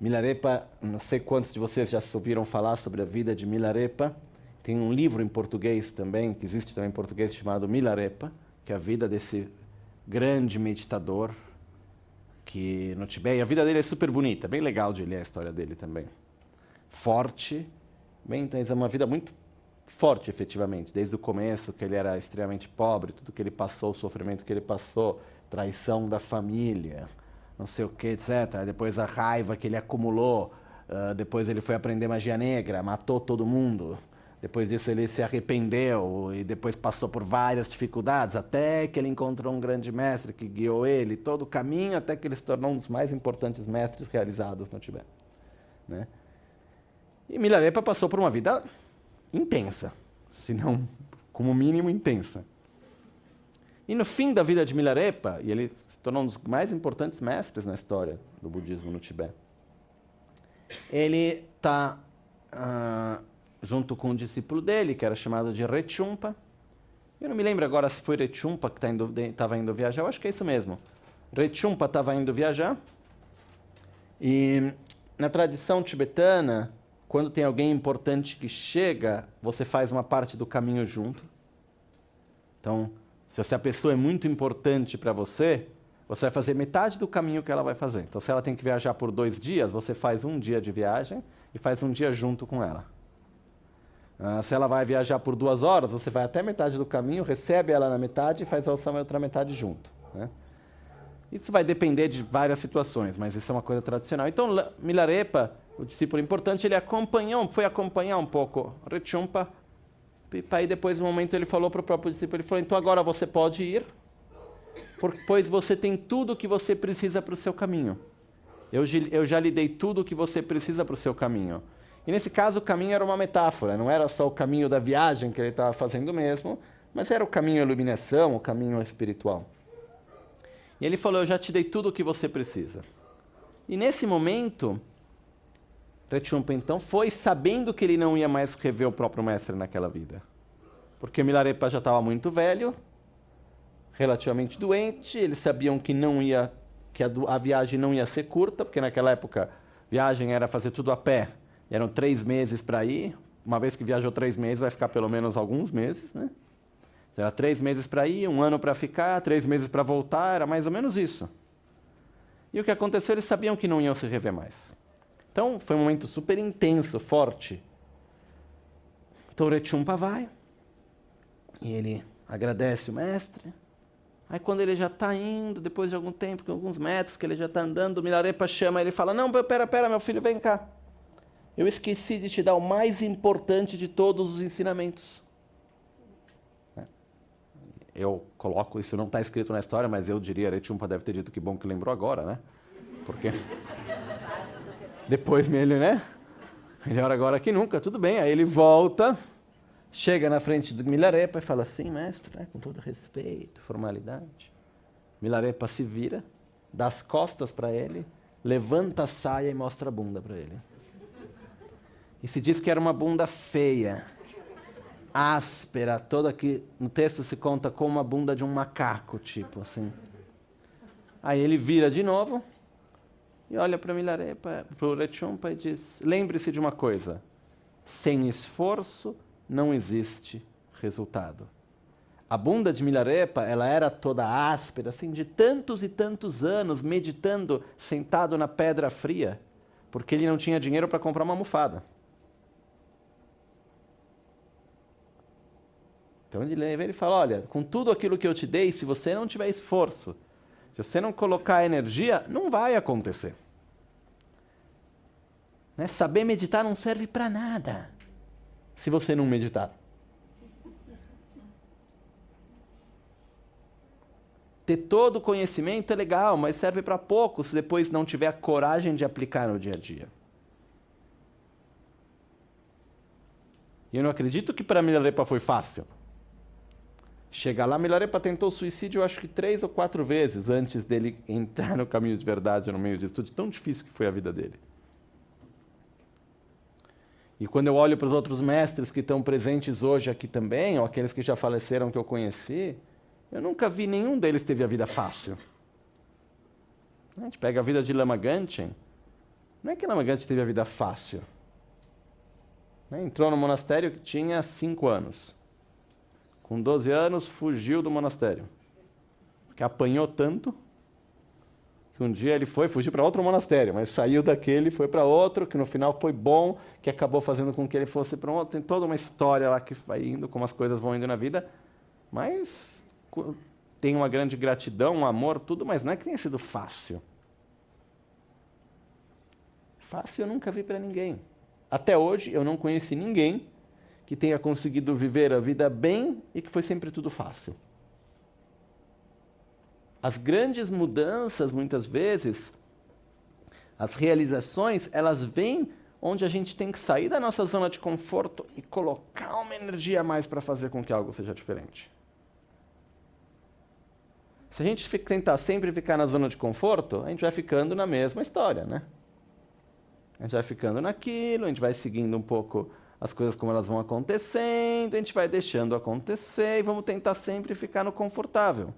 Milarepa, não sei quantos de vocês já ouviram falar sobre a vida de Milarepa. Tem um livro em português também, que existe também em português, chamado Milarepa, que é a vida desse grande meditador que no Tibete. A vida dele é super bonita, bem legal de ler a história dele também. Forte, então é uma vida muito forte, efetivamente, desde o começo, que ele era extremamente pobre, tudo que ele passou, o sofrimento que ele passou, traição da família, não sei o que, etc. Depois a raiva que ele acumulou, depois ele foi aprender magia negra, matou todo mundo. Depois disso ele se arrependeu e depois passou por várias dificuldades, até que ele encontrou um grande mestre que guiou ele todo o caminho, até que ele se tornou um dos mais importantes mestres realizados no Tibete, né? E Milarepa passou por uma vida intensa, se não, como mínimo, intensa. E no fim da vida de Milarepa, e ele se tornou um dos mais importantes mestres na história do budismo no Tibete, ele está junto com um discípulo dele, que era chamado de Rechumpa. Eu não me lembro agora se foi Rechumpa que estava indo viajar, eu acho que é isso mesmo. Rechumpa estava indo viajar, e na tradição tibetana, quando tem alguém importante que chega, você faz uma parte do caminho junto. Então, se a pessoa é muito importante para você, Você vai fazer metade do caminho que ela vai fazer. Então, se ela tem que viajar por 2 dias, você faz 1 dia de viagem e faz 1 dia junto com ela. Se ela vai viajar por 2 horas, você vai até metade do caminho, recebe ela na metade e faz a outra metade junto, né? Isso vai depender de várias situações, mas isso é uma coisa tradicional. Então, Milarepa, o discípulo importante, ele foi acompanhar um pouco Rechampa, e aí depois, no momento, ele falou para o próprio discípulo, ele falou, então agora você pode ir, pois você tem tudo o que você precisa para o seu caminho. Eu já lhe dei tudo o que você precisa para o seu caminho. E nesse caso o caminho era uma metáfora, não era só o caminho da viagem que ele estava fazendo mesmo, mas era o caminho à iluminação, o caminho espiritual. E ele falou, eu já te dei tudo o que você precisa. E nesse momento, Rechampa então foi sabendo que ele não ia mais rever o próprio mestre naquela vida. Porque Milarepa já estava muito velho, relativamente doente, eles sabiam que a viagem não ia ser curta, porque naquela época a viagem era fazer tudo a pé, e eram 3 meses para ir, uma vez que viajou 3 meses, vai ficar pelo menos alguns meses, né? Era 3 meses para ir, 1 ano para ficar, 3 meses para voltar, era mais ou menos isso. E o que aconteceu, eles sabiam que não iam se rever mais. Então, foi um momento super intenso, forte. Então, Rechampa vai, e ele agradece o mestre. Aí quando ele já está indo, depois de algum tempo, com alguns metros que ele já está andando, o Milarepa chama ele e fala, não, pera, meu filho, vem cá. Eu esqueci de te dar o mais importante de todos os ensinamentos. Eu coloco, isso não está escrito na história, mas eu diria, Rechampa deve ter dito que bom que lembrou agora, né? Porque depois ele, né? Melhor agora que nunca, tudo bem. Aí ele volta, chega na frente do Milarepa e fala assim, mestre, né, com todo respeito, formalidade. Milarepa se vira, dá as costas para ele, levanta a saia e mostra a bunda para ele. E se diz que era uma bunda feia, áspera, toda que no texto se conta como uma bunda de um macaco, tipo assim. Aí ele vira de novo e olha para Milarepa, para o Rechampa e diz, lembre-se de uma coisa, sem esforço não existe resultado. A bunda de Milarepa, ela era toda áspera, assim, de tantos e tantos anos meditando sentado na pedra fria, porque ele não tinha dinheiro para comprar uma almofada. Então ele fala, olha, com tudo aquilo que eu te dei, se você não tiver esforço, se você não colocar energia, não vai acontecer. Né? Saber meditar não serve para nada, se você não meditar. Ter todo o conhecimento é legal, mas serve para pouco se depois não tiver a coragem de aplicar no dia a dia. E eu não acredito que para Milarepa foi fácil. Chegar lá, Milarepa tentou suicídio, eu acho que 3 ou 4 vezes antes dele entrar no caminho de verdade, no meio disso tudo, tão difícil que foi a vida dele. E quando eu olho para os outros mestres que estão presentes hoje aqui também, ou aqueles que já faleceram que eu conheci, eu nunca vi nenhum deles teve a vida fácil. A gente pega a vida de Lama Gangchen, não é que Lama Gangchen teve a vida fácil. Entrou no monastério que tinha 5 anos. Com 12 anos, fugiu do monastério. Porque apanhou tanto que um dia ele fugiu para outro monastério, mas saiu daquele e foi para outro, que no final foi bom, que acabou fazendo com que ele fosse para um outro. Tem toda uma história lá que vai indo, como as coisas vão indo na vida, mas tem uma grande gratidão, um amor, tudo, mas não é que tenha sido fácil. Fácil eu nunca vi para ninguém. Até hoje eu não conheci ninguém que tenha conseguido viver a vida bem e que foi sempre tudo fácil. As grandes mudanças, muitas vezes, as realizações, elas vêm onde a gente tem que sair da nossa zona de conforto e colocar uma energia a mais para fazer com que algo seja diferente. Se a gente tentar sempre ficar na zona de conforto, a gente vai ficando na mesma história, né? A gente vai ficando naquilo, a gente vai seguindo um pouco as coisas como elas vão acontecendo, a gente vai deixando acontecer e vamos tentar sempre ficar no confortável.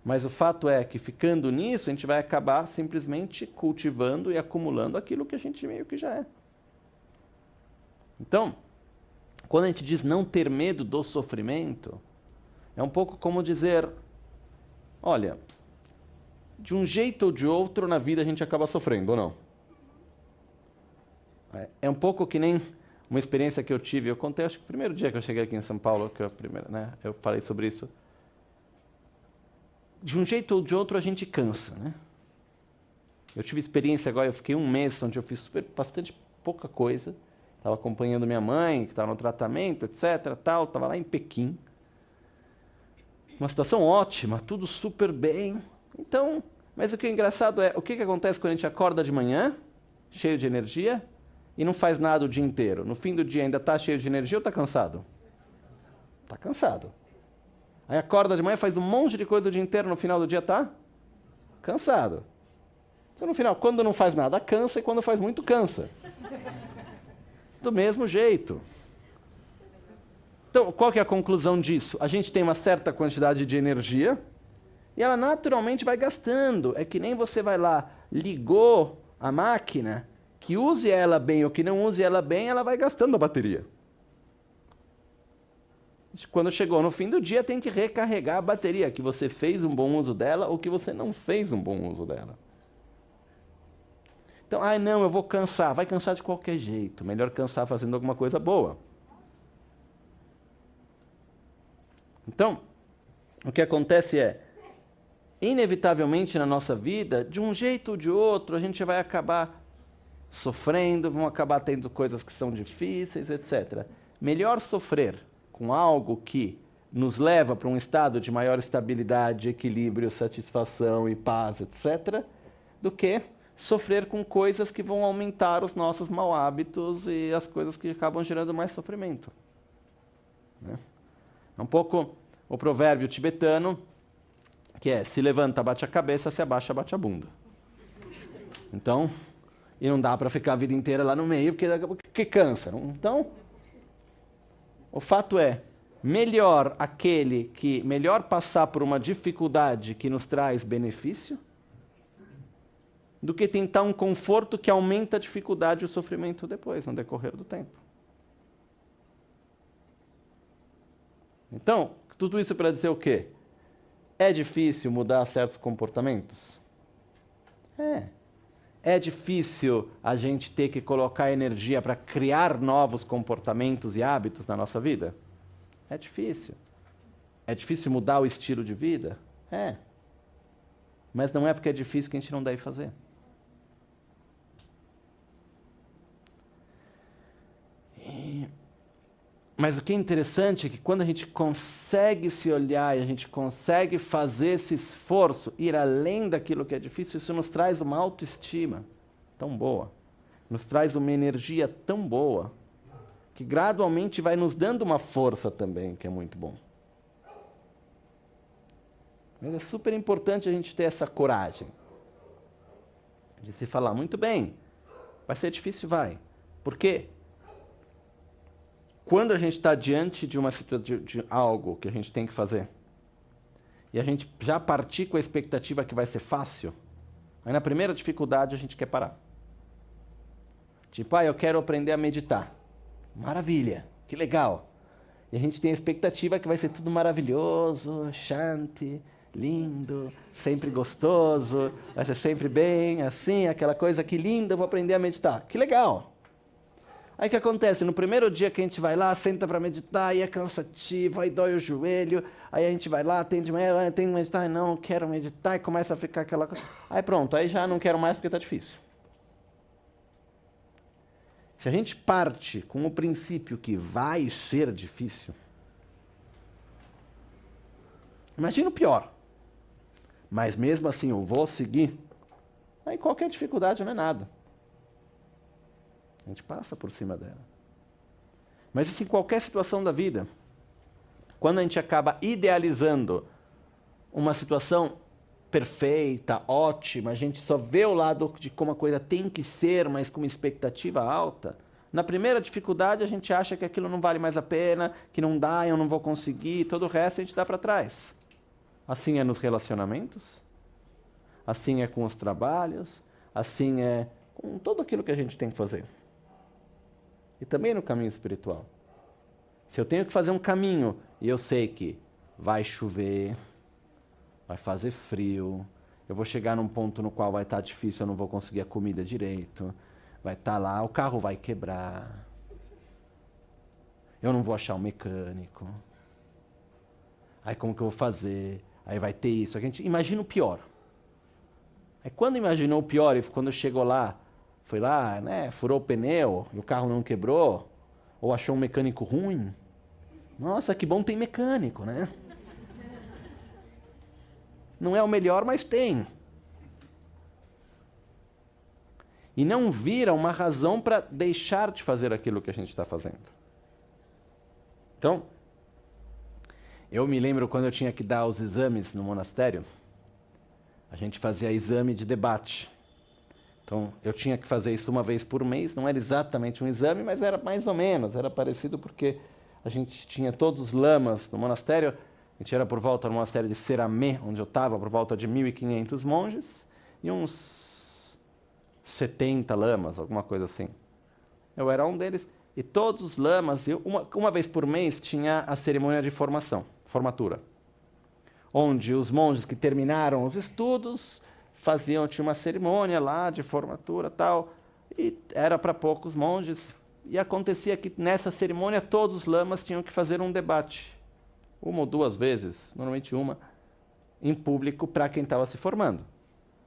Mas o fato é que ficando nisso, a gente vai acabar simplesmente cultivando e acumulando aquilo que a gente meio que já é. Então, quando a gente diz não ter medo do sofrimento, é um pouco como dizer, Olha, de um jeito ou de outro na vida a gente acaba sofrendo, ou não? É um pouco que nem uma experiência que eu tive. Eu contei, acho que o primeiro dia que eu cheguei aqui em São Paulo, que eu falei sobre isso. De um jeito ou de outro a gente cansa, né? Eu tive experiência agora, eu fiquei um mês onde eu fiz bastante pouca coisa. Estava acompanhando minha mãe, que estava no tratamento, etc. Estava lá em Pequim. Uma situação ótima, tudo super bem. Então, mas o que é engraçado é, o que acontece quando a gente acorda de manhã, cheio de energia, e não faz nada o dia inteiro? No fim do dia ainda está cheio de energia ou está cansado? Está cansado. Aí acorda de manhã, faz um monte de coisa o dia inteiro, no final do dia está cansado. Então no final, quando não faz nada, cansa, e quando faz muito, cansa. Do mesmo jeito. Então, qual que é a conclusão disso? A gente tem uma certa quantidade de energia e ela naturalmente vai gastando. É que nem você vai lá, ligou a máquina, que use ela bem ou que não use ela bem, ela vai gastando a bateria. Quando chegou no fim do dia, tem que recarregar a bateria, que você fez um bom uso dela ou que você não fez um bom uso dela. Então, não, eu vou cansar. Vai cansar de qualquer jeito. Melhor cansar fazendo alguma coisa boa. Então, o que acontece é, inevitavelmente na nossa vida, de um jeito ou de outro, a gente vai acabar sofrendo, vão acabar tendo coisas que são difíceis, etc. Melhor sofrer com algo que nos leva para um estado de maior estabilidade, equilíbrio, satisfação e paz, etc., do que sofrer com coisas que vão aumentar os nossos maus hábitos e as coisas que acabam gerando mais sofrimento. Né? É um pouco o provérbio tibetano, que é, se levanta, bate a cabeça, se abaixa, bate a bunda. Então, e não dá para ficar a vida inteira lá no meio, porque cansa. Não? Então, o fato é, melhor passar por uma dificuldade que nos traz benefício, do que tentar um conforto que aumenta a dificuldade e o sofrimento depois, no decorrer do tempo. Então, tudo isso para dizer o quê? É difícil mudar certos comportamentos? É difícil a gente ter que colocar energia para criar novos comportamentos e hábitos na nossa vida? É difícil. É difícil mudar o estilo de vida? É. Mas não é porque é difícil que a gente não deve fazer. Mas o que é interessante é que quando a gente consegue se olhar e a gente consegue fazer esse esforço, ir além daquilo que é difícil, isso nos traz uma autoestima tão boa, nos traz uma energia tão boa, que gradualmente vai nos dando uma força também, que é muito bom. Mas é super importante a gente ter essa coragem de se falar, muito bem, vai ser difícil, vai. Por quê? Quando a gente está diante de algo que a gente tem que fazer, e a gente já partir com a expectativa que vai ser fácil, aí na primeira dificuldade a gente quer parar. Tipo, eu quero aprender a meditar. Maravilha, que legal. E a gente tem a expectativa que vai ser tudo maravilhoso, shanti, lindo, sempre gostoso, vai ser sempre bem, assim, aquela coisa que linda, eu vou aprender a meditar. Que legal. Aí o que acontece? No primeiro dia que a gente vai lá, senta para meditar, aí é cansativo, aí dói o joelho, aí a gente vai lá, tem que meditar, não quero meditar, e começa a ficar aquela coisa. Aí pronto, aí já não quero mais porque está difícil. Se a gente parte com o princípio que vai ser difícil, imagina o pior. Mas mesmo assim eu vou seguir, aí qualquer dificuldade não é nada. A gente passa por cima dela. Mas isso em qualquer situação da vida. Quando a gente acaba idealizando uma situação perfeita, ótima, a gente só vê o lado de como a coisa tem que ser, mas com uma expectativa alta, na primeira dificuldade a gente acha que aquilo não vale mais a pena, que não dá, eu não vou conseguir, todo o resto a gente dá para trás. Assim é nos relacionamentos, assim é com os trabalhos, assim é com tudo aquilo que a gente tem que fazer. E também no caminho espiritual. Se eu tenho que fazer um caminho e eu sei que vai chover, vai fazer frio, eu vou chegar num ponto no qual vai estar difícil, eu não vou conseguir a comida direito, vai estar lá, o carro vai quebrar, eu não vou achar um mecânico, aí como que eu vou fazer? Aí vai ter isso, a gente imagina o pior. Aí quando imaginou o pior, e quando chegou lá, foi lá, né, furou o pneu e o carro não quebrou, ou achou um mecânico ruim, nossa, que bom tem mecânico, né? Não é o melhor, mas tem. E não vira uma razão para deixar de fazer aquilo que a gente está fazendo. Então, eu me lembro quando eu tinha que dar os exames no monastério, a gente fazia exame de debate. Então, eu tinha que fazer isso uma vez por mês, não era exatamente um exame, mas era mais ou menos, era parecido porque a gente tinha todos os lamas no monastério, a gente era por volta do monastério de Seramé, onde eu estava, por volta de 1.500 monges, e uns 70 lamas, alguma coisa assim. Eu era um deles, e todos os lamas, uma vez por mês, tinha a cerimônia de formatura, onde os monges que terminaram os estudos tinha uma cerimônia lá de formatura tal, e era para poucos monges, e acontecia que nessa cerimônia todos os lamas tinham que fazer um debate, uma ou duas vezes, normalmente uma, em público para quem estava se formando.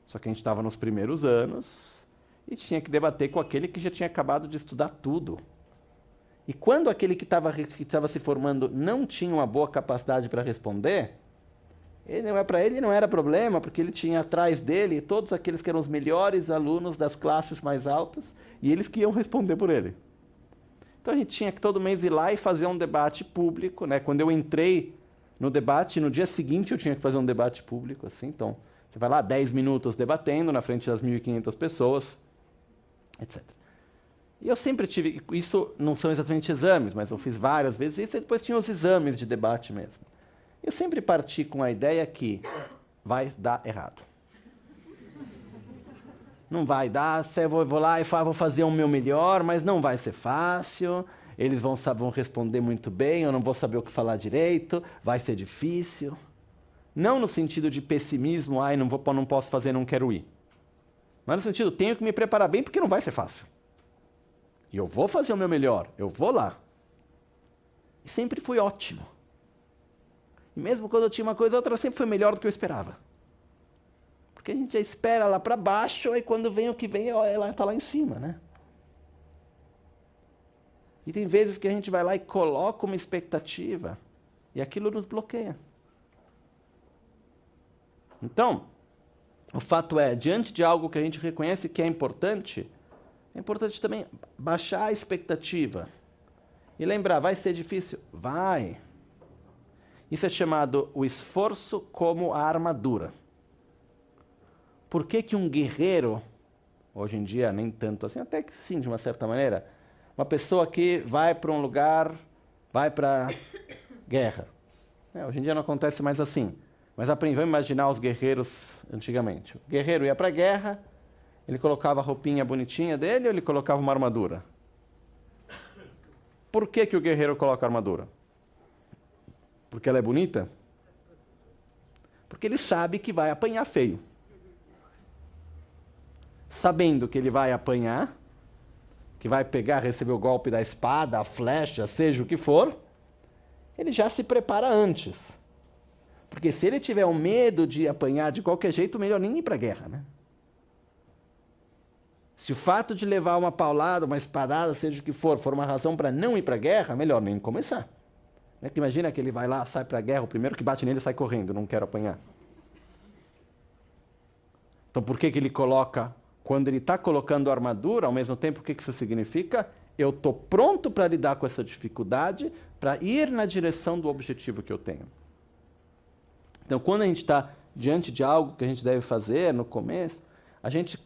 Só que a gente estava nos primeiros anos e tinha que debater com aquele que já tinha acabado de estudar tudo. E quando aquele que estava se formando não tinha uma boa capacidade para responder, para ele não era problema, porque ele tinha atrás dele todos aqueles que eram os melhores alunos das classes mais altas, e eles que iam responder por ele. Então a gente tinha que todo mês ir lá e fazer um debate público, né? Quando eu entrei no debate, no dia seguinte eu tinha que fazer um debate público, assim. Então, você vai lá 10 minutos debatendo na frente das 1.500 pessoas, etc. E eu sempre tive, isso não são exatamente exames, mas eu fiz várias vezes isso, e depois tinha os exames de debate mesmo. Eu sempre parti com a ideia que vai dar errado. Não vai dar, eu vou lá e vou fazer o meu melhor, mas não vai ser fácil, eles vão responder muito bem, eu não vou saber o que falar direito, vai ser difícil. Não no sentido de pessimismo, não posso fazer, não quero ir. Mas no sentido, tenho que me preparar bem porque não vai ser fácil. E eu vou fazer o meu melhor, eu vou lá. E sempre fui ótimo. E mesmo quando eu tinha uma coisa ou outra, sempre foi melhor do que eu esperava. Porque a gente já espera lá para baixo, e quando vem o que vem, ela está lá em cima, né? E tem vezes que a gente vai lá e coloca uma expectativa, e aquilo nos bloqueia. Então, o fato é, diante de algo que a gente reconhece que é importante também baixar a expectativa. E lembrar, vai ser difícil? Vai. Isso é chamado o esforço como a armadura. Por que um guerreiro, hoje em dia nem tanto assim, até que sim, de uma certa maneira, uma pessoa que vai para um lugar, vai para guerra. Hoje em dia não acontece mais assim. Mas vamos imaginar os guerreiros antigamente. O guerreiro ia para a guerra, ele colocava a roupinha bonitinha dele ou ele colocava uma armadura? Por que o guerreiro coloca a armadura? Porque ela é bonita? Porque ele sabe que vai apanhar feio. Sabendo que ele vai apanhar, que vai receber o golpe da espada, a flecha, seja o que for, ele já se prepara antes. Porque se ele tiver o medo de apanhar de qualquer jeito, melhor nem ir para a guerra, né? Se o fato de levar uma paulada, uma espadada, seja o que for uma razão para não ir para a guerra, melhor nem começar. Que imagina que ele vai lá, sai para a guerra, o primeiro que bate nele sai correndo, não quero apanhar. Então por que ele coloca, quando ele está colocando a armadura, ao mesmo tempo, o que isso significa? Eu estou pronto para lidar com essa dificuldade, para ir na direção do objetivo que eu tenho. Então quando a gente está diante de algo que a gente deve fazer no começo, a gente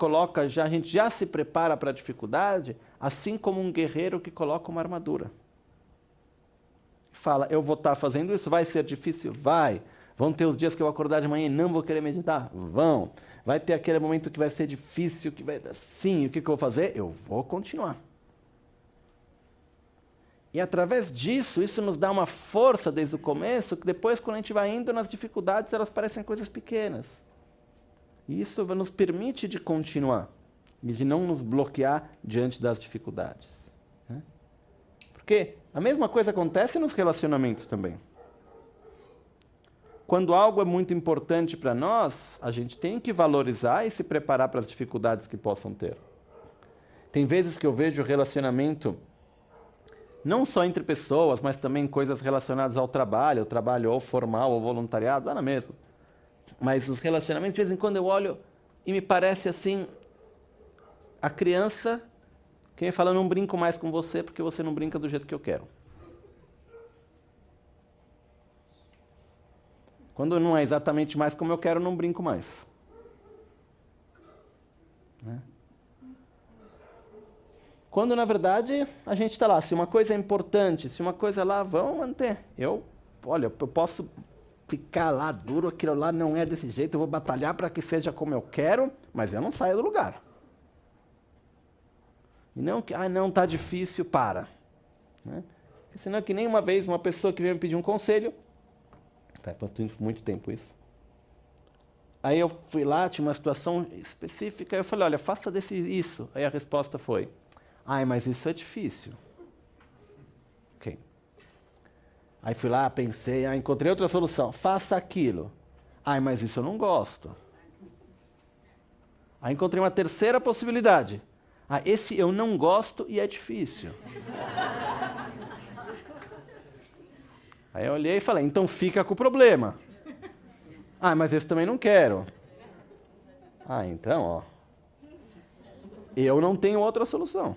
já se prepara para a dificuldade, assim como um guerreiro que coloca uma armadura. Fala, eu vou estar fazendo isso, vai ser difícil? Vai. Vão ter os dias que eu acordar de manhã e não vou querer meditar? Vão. Vai ter aquele momento que vai ser difícil, que vai dar sim, o que eu vou fazer? Eu vou continuar. E através disso, isso nos dá uma força desde o começo, que depois, quando a gente vai indo nas dificuldades, elas parecem coisas pequenas. E isso nos permite de continuar e de não nos bloquear diante das dificuldades. Né? Porque a mesma coisa acontece nos relacionamentos também. Quando algo é muito importante para nós, a gente tem que valorizar e se preparar para as dificuldades que possam ter. Tem vezes que eu vejo relacionamento não só entre pessoas, mas também coisas relacionadas ao trabalho ou formal ou voluntariado, dá na mesma. Mas os relacionamentos, de vez em quando eu olho e me parece assim, a criança que fala, não brinco mais com você porque você não brinca do jeito que eu quero. Quando não é exatamente mais como eu quero, não brinco mais. Né? Quando, na verdade, a gente está lá, se uma coisa é importante, se uma coisa lá, vamos manter. Eu posso ficar lá duro, aquilo lá não é desse jeito, eu vou batalhar para que seja como eu quero, mas eu não saio do lugar. E não que, não, está difícil, para. Né? Porque senão que nem uma vez uma pessoa que veio me pedir um conselho, faz muito tempo isso, aí eu fui lá, tinha uma situação específica, eu falei, olha, faça isso. Aí a resposta foi, mas isso é difícil. Ok. Aí fui lá, pensei, encontrei outra solução. Faça aquilo. Mas isso eu não gosto. Aí encontrei uma terceira possibilidade. Esse eu não gosto e é difícil. Aí eu olhei e falei, então fica com o problema. Mas esse também não quero. Então, eu não tenho outra solução.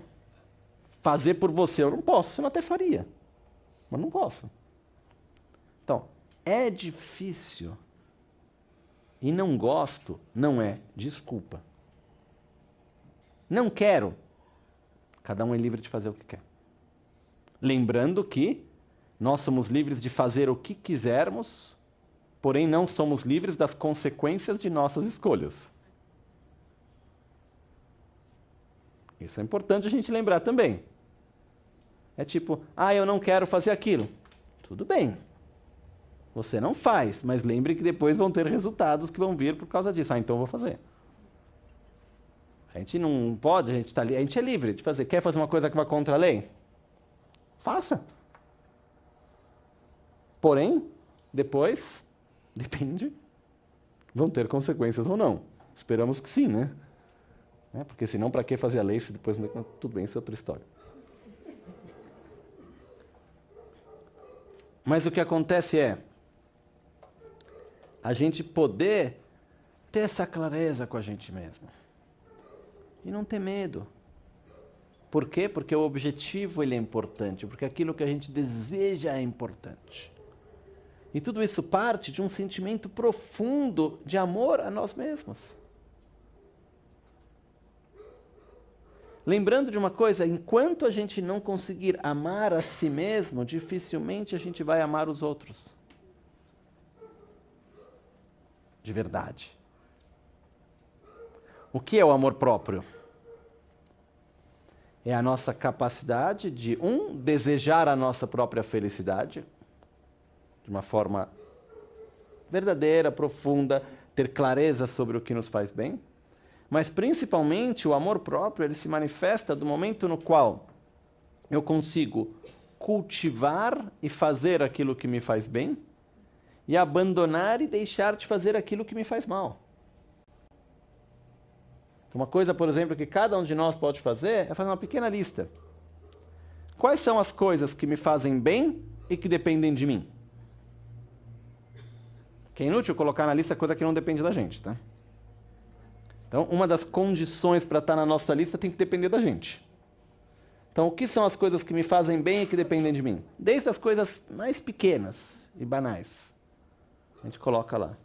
Fazer por você eu não posso, senão até faria. Mas não posso. Então, é difícil. E não gosto não é desculpa. Não quero. Cada um é livre de fazer o que quer. Lembrando que nós somos livres de fazer o que quisermos, porém não somos livres das consequências de nossas escolhas. Isso é importante a gente lembrar também. É tipo, eu não quero fazer aquilo. Tudo bem. Você não faz, mas lembre que depois vão ter resultados que vão vir por causa disso. Então eu vou fazer. A gente não pode, a gente é livre de fazer. Quer fazer uma coisa que vai contra a lei? Faça. Porém, depois, depende, vão ter consequências ou não. Esperamos que sim, né? Porque senão, para que fazer a lei se depois... Tudo bem, isso é outra história. Mas o que acontece é a gente poder ter essa clareza com a gente mesmo. E não ter medo. Por quê? Porque o objetivo ele é importante, porque aquilo que a gente deseja é importante. E tudo isso parte de um sentimento profundo de amor a nós mesmos. Lembrando de uma coisa, enquanto a gente não conseguir amar a si mesmo, dificilmente a gente vai amar os outros. De verdade. O que é o amor próprio? É a nossa capacidade de, desejar a nossa própria felicidade, de uma forma verdadeira, profunda, ter clareza sobre o que nos faz bem. Mas, principalmente, o amor próprio ele se manifesta do momento no qual eu consigo cultivar e fazer aquilo que me faz bem e abandonar e deixar de fazer aquilo que me faz mal. Uma coisa, por exemplo, que cada um de nós pode fazer é fazer uma pequena lista. Quais são as coisas que me fazem bem e que dependem de mim? Que é inútil colocar na lista coisa que não depende da gente, tá? Então, uma das condições para estar na nossa lista tem que depender da gente. Então, o que são as coisas que me fazem bem e que dependem de mim? Desde as coisas mais pequenas e banais. A gente coloca lá.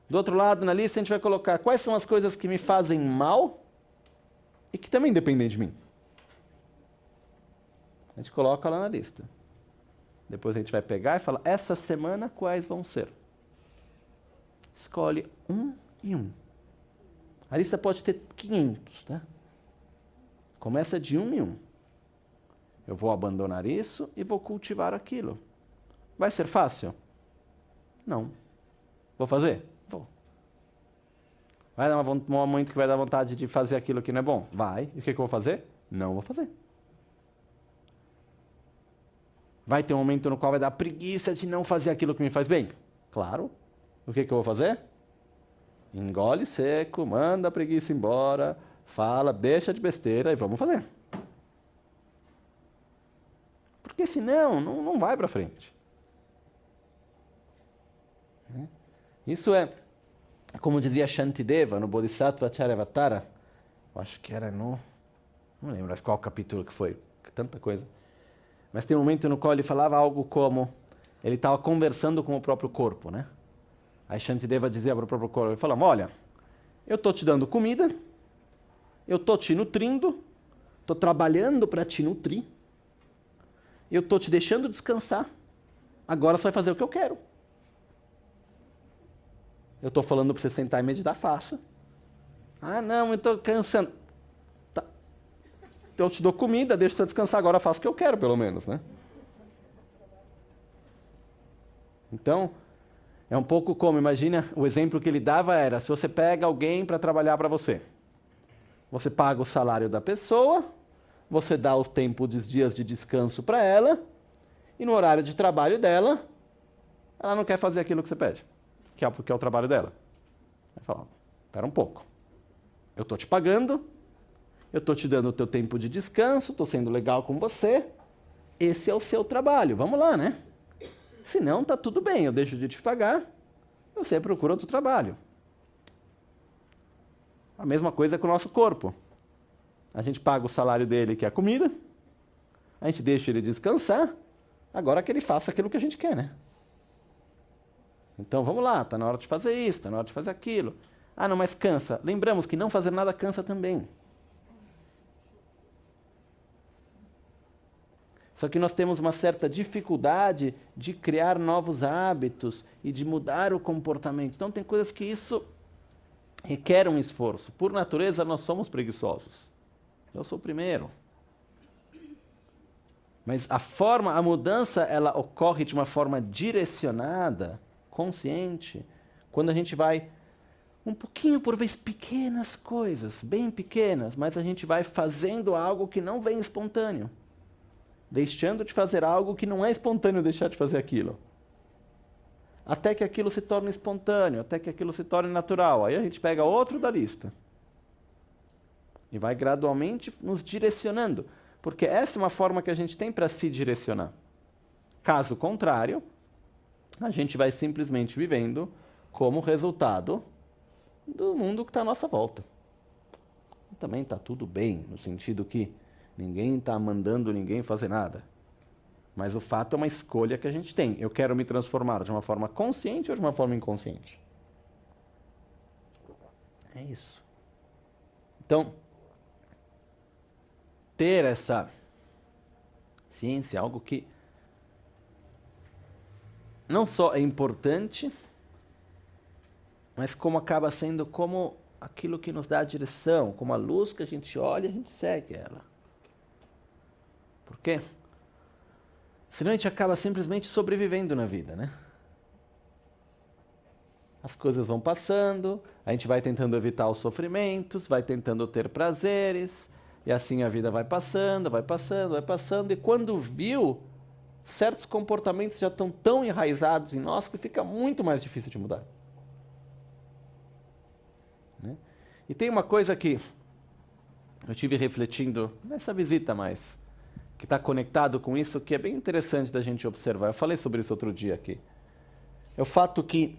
Do outro lado, na lista, a gente vai colocar quais são as coisas que me fazem mal e que também dependem de mim. A gente coloca lá na lista. Depois a gente vai pegar e falar, essa semana quais vão ser? Escolhe um e um. A lista pode ter 500, tá? Começa de um em um. Eu vou abandonar isso e vou cultivar aquilo. Vai ser fácil? Não. Vou fazer? Vou. Vai dar um momento que vai dar vontade de fazer aquilo que não é bom? Vai. E o que eu vou fazer? Não vou fazer. Vai ter um momento no qual vai dar preguiça de não fazer aquilo que me faz bem? Claro. O que eu vou fazer? Engole seco, manda a preguiça embora, fala, deixa de besteira e vamos fazer. Porque senão não vai para frente. Isso é, como dizia Shantideva no Bodhisattva Charyavatara, eu acho que era não lembro qual capítulo que foi, tanta coisa. Mas tem um momento no qual ele falava algo como, ele estava conversando com o próprio corpo, né? Aí Shantideva dizia para o próprio corpo, ele falava, olha, eu estou te dando comida, eu estou te nutrindo, estou trabalhando para te nutrir, eu estou te deixando descansar, agora você vai fazer o que eu quero. Eu estou falando para você sentar e meditar, faça. Ah, não, eu estou cansando. Tá. Eu te dou comida, deixo você descansar, agora faça o que eu quero, pelo menos, né? Então, é um pouco como, imagina, o exemplo que ele dava era, se você pega alguém para trabalhar para você, você paga o salário da pessoa, você dá os tempos de dias de descanso para ela, e no horário de trabalho dela, ela não quer fazer aquilo que você pede, porque é o trabalho dela. Aí fala, espera um pouco, eu estou te pagando, eu estou te dando o teu tempo de descanso, estou sendo legal com você, esse é o seu trabalho, vamos lá, né? Se não, tá tudo bem, eu deixo de te pagar, você procura outro trabalho. A mesma coisa com o nosso corpo. A gente paga o salário dele, que é a comida, a gente deixa ele descansar, agora que ele faça aquilo que a gente quer, né? Então vamos lá, está na hora de fazer isso, está na hora de fazer aquilo. Ah, não, mas cansa. Lembramos que não fazer nada cansa também. Só que nós temos uma certa dificuldade de criar novos hábitos e de mudar o comportamento. Então tem coisas que isso requer um esforço. Por natureza, nós somos preguiçosos. Eu sou o primeiro. Mas a mudança, ela ocorre de uma forma direcionada, consciente, quando a gente vai um pouquinho por vez, pequenas coisas, bem pequenas, mas a gente vai fazendo algo que não vem espontâneo. Deixando de fazer algo que não é espontâneo deixar de fazer aquilo. Até que aquilo se torne espontâneo, até que aquilo se torne natural. Aí a gente pega outro da lista. E vai gradualmente nos direcionando. Porque essa é uma forma que a gente tem para se direcionar. Caso contrário, a gente vai simplesmente vivendo como resultado do mundo que está à nossa volta. E também está tudo bem, no sentido que ninguém está mandando ninguém fazer nada. Mas o fato é uma escolha que a gente tem. Eu quero me transformar de uma forma consciente ou de uma forma inconsciente? É isso. Então, ter essa ciência é algo que não só é importante, mas como acaba sendo como aquilo que nos dá a direção, como a luz que a gente olha e a gente segue ela. Por quê? Senão a gente acaba simplesmente sobrevivendo na vida, né? As coisas vão passando, a gente vai tentando evitar os sofrimentos, vai tentando ter prazeres, e assim a vida vai passando, vai passando, vai passando, e quando viu, certos comportamentos já estão tão enraizados em nós que fica muito mais difícil de mudar. Né? E tem uma coisa que eu tive refletindo nessa visita mais, que está conectado com isso, que é bem interessante da gente observar. Eu falei sobre isso outro dia aqui. É o fato que,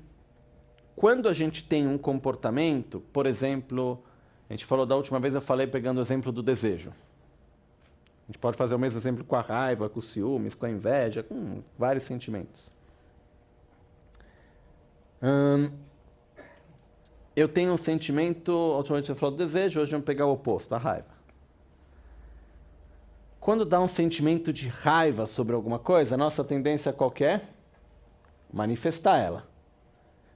quando a gente tem um comportamento, por exemplo, a gente falou da última vez, eu falei pegando o exemplo do desejo. A gente pode fazer o mesmo exemplo com a raiva, com os ciúmes, com a inveja, com vários sentimentos. Eu tenho um sentimento, a última vez eu falei do desejo, hoje vamos pegar o oposto, a raiva. Quando dá um sentimento de raiva sobre alguma coisa, a nossa tendência qual que é? Manifestar ela.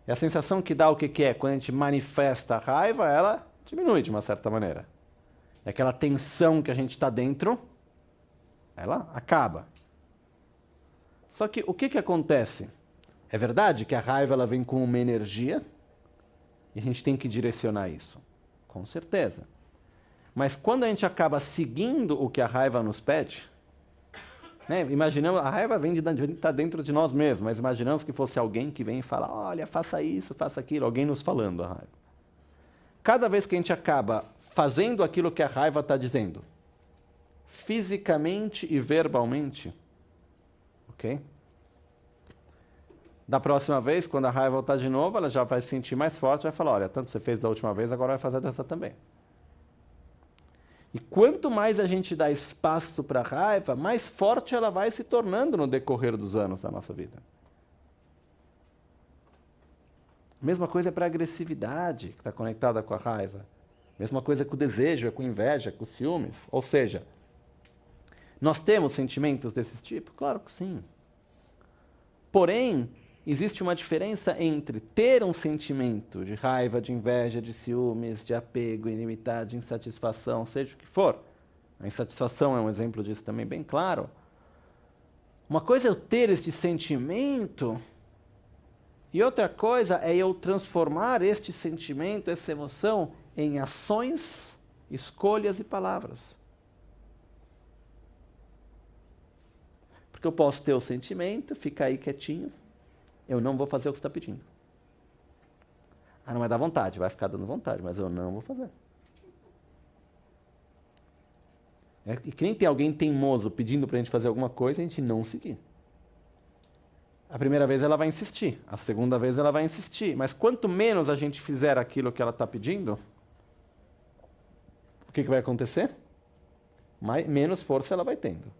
E a sensação que dá o que é? Quando a gente manifesta a raiva, ela diminui de uma certa maneira. É aquela tensão que a gente está dentro, Ela acaba. Só que o que acontece? É verdade que a raiva ela vem com uma energia e a gente tem que direcionar isso. Com certeza. Mas quando a gente acaba seguindo o que a raiva nos pede, né? Imaginamos, a raiva vem de estar dentro de nós mesmos, mas imaginamos que fosse alguém que vem e fala, olha, faça isso, faça aquilo, alguém nos falando a raiva. Cada vez que a gente acaba fazendo aquilo que a raiva está dizendo, fisicamente e verbalmente, ok? Da próxima vez, quando a raiva voltar de novo, ela já vai se sentir mais forte, vai falar, olha, tanto você fez da última vez, agora vai fazer dessa também. E quanto mais a gente dá espaço para a raiva, mais forte ela vai se tornando no decorrer dos anos da nossa vida. Mesma coisa é para a agressividade, que está conectada com a raiva. Mesma coisa com o desejo, com a inveja, com os ciúmes. Ou seja, nós temos sentimentos desse tipo? Claro que sim. Porém, existe uma diferença entre ter um sentimento de raiva, de inveja, de ciúmes, de apego, ilimitado, de insatisfação, seja o que for. A insatisfação é um exemplo disso também bem claro. Uma coisa é eu ter este sentimento e outra coisa é eu transformar este sentimento, essa emoção, em ações, escolhas e palavras. Porque eu posso ter o sentimento, ficar aí quietinho, eu não vou fazer o que você está pedindo. Ah, não vai dar vontade, vai ficar dando vontade, mas eu não vou fazer. E que nem tem alguém teimoso pedindo para a gente fazer alguma coisa e a gente não seguir. A primeira vez ela vai insistir, a segunda vez ela vai insistir, mas quanto menos a gente fizer aquilo que ela está pedindo, o que vai acontecer? Menos força ela vai tendo.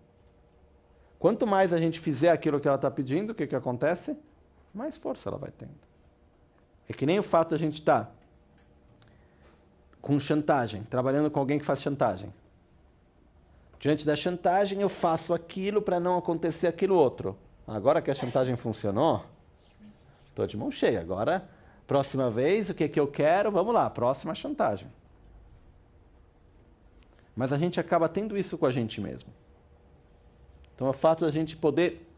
Quanto mais a gente fizer aquilo que ela está pedindo, o que acontece? Mais força ela vai tendo. É que nem o fato de a gente estar com chantagem, trabalhando com alguém que faz chantagem. Diante da chantagem, eu faço aquilo para não acontecer aquilo outro. Agora que a chantagem funcionou, estou de mão cheia. Agora, próxima vez, o que eu quero? Vamos lá, próxima chantagem. Mas a gente acaba tendo isso com a gente mesmo. Então, o fato de a gente poder...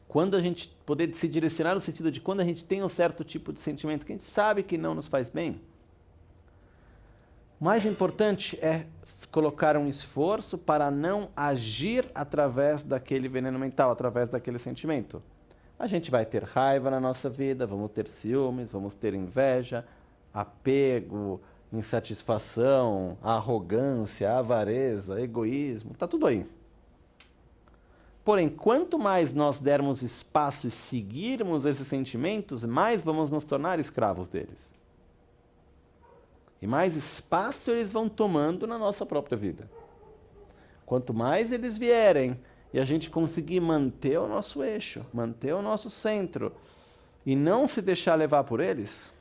Quando a gente poder se direcionar no sentido de quando a gente tem um certo tipo de sentimento que a gente sabe que não nos faz bem, o mais importante é colocar um esforço para não agir através daquele veneno mental, através daquele sentimento. A gente vai ter raiva na nossa vida, vamos ter ciúmes, vamos ter inveja, apego, insatisfação, arrogância, avareza, egoísmo, está tudo aí. Porém, quanto mais nós dermos espaço e seguirmos esses sentimentos, mais vamos nos tornar escravos deles. E mais espaço eles vão tomando na nossa própria vida. Quanto mais eles vierem e a gente conseguir manter o nosso eixo, manter o nosso centro e não se deixar levar por eles,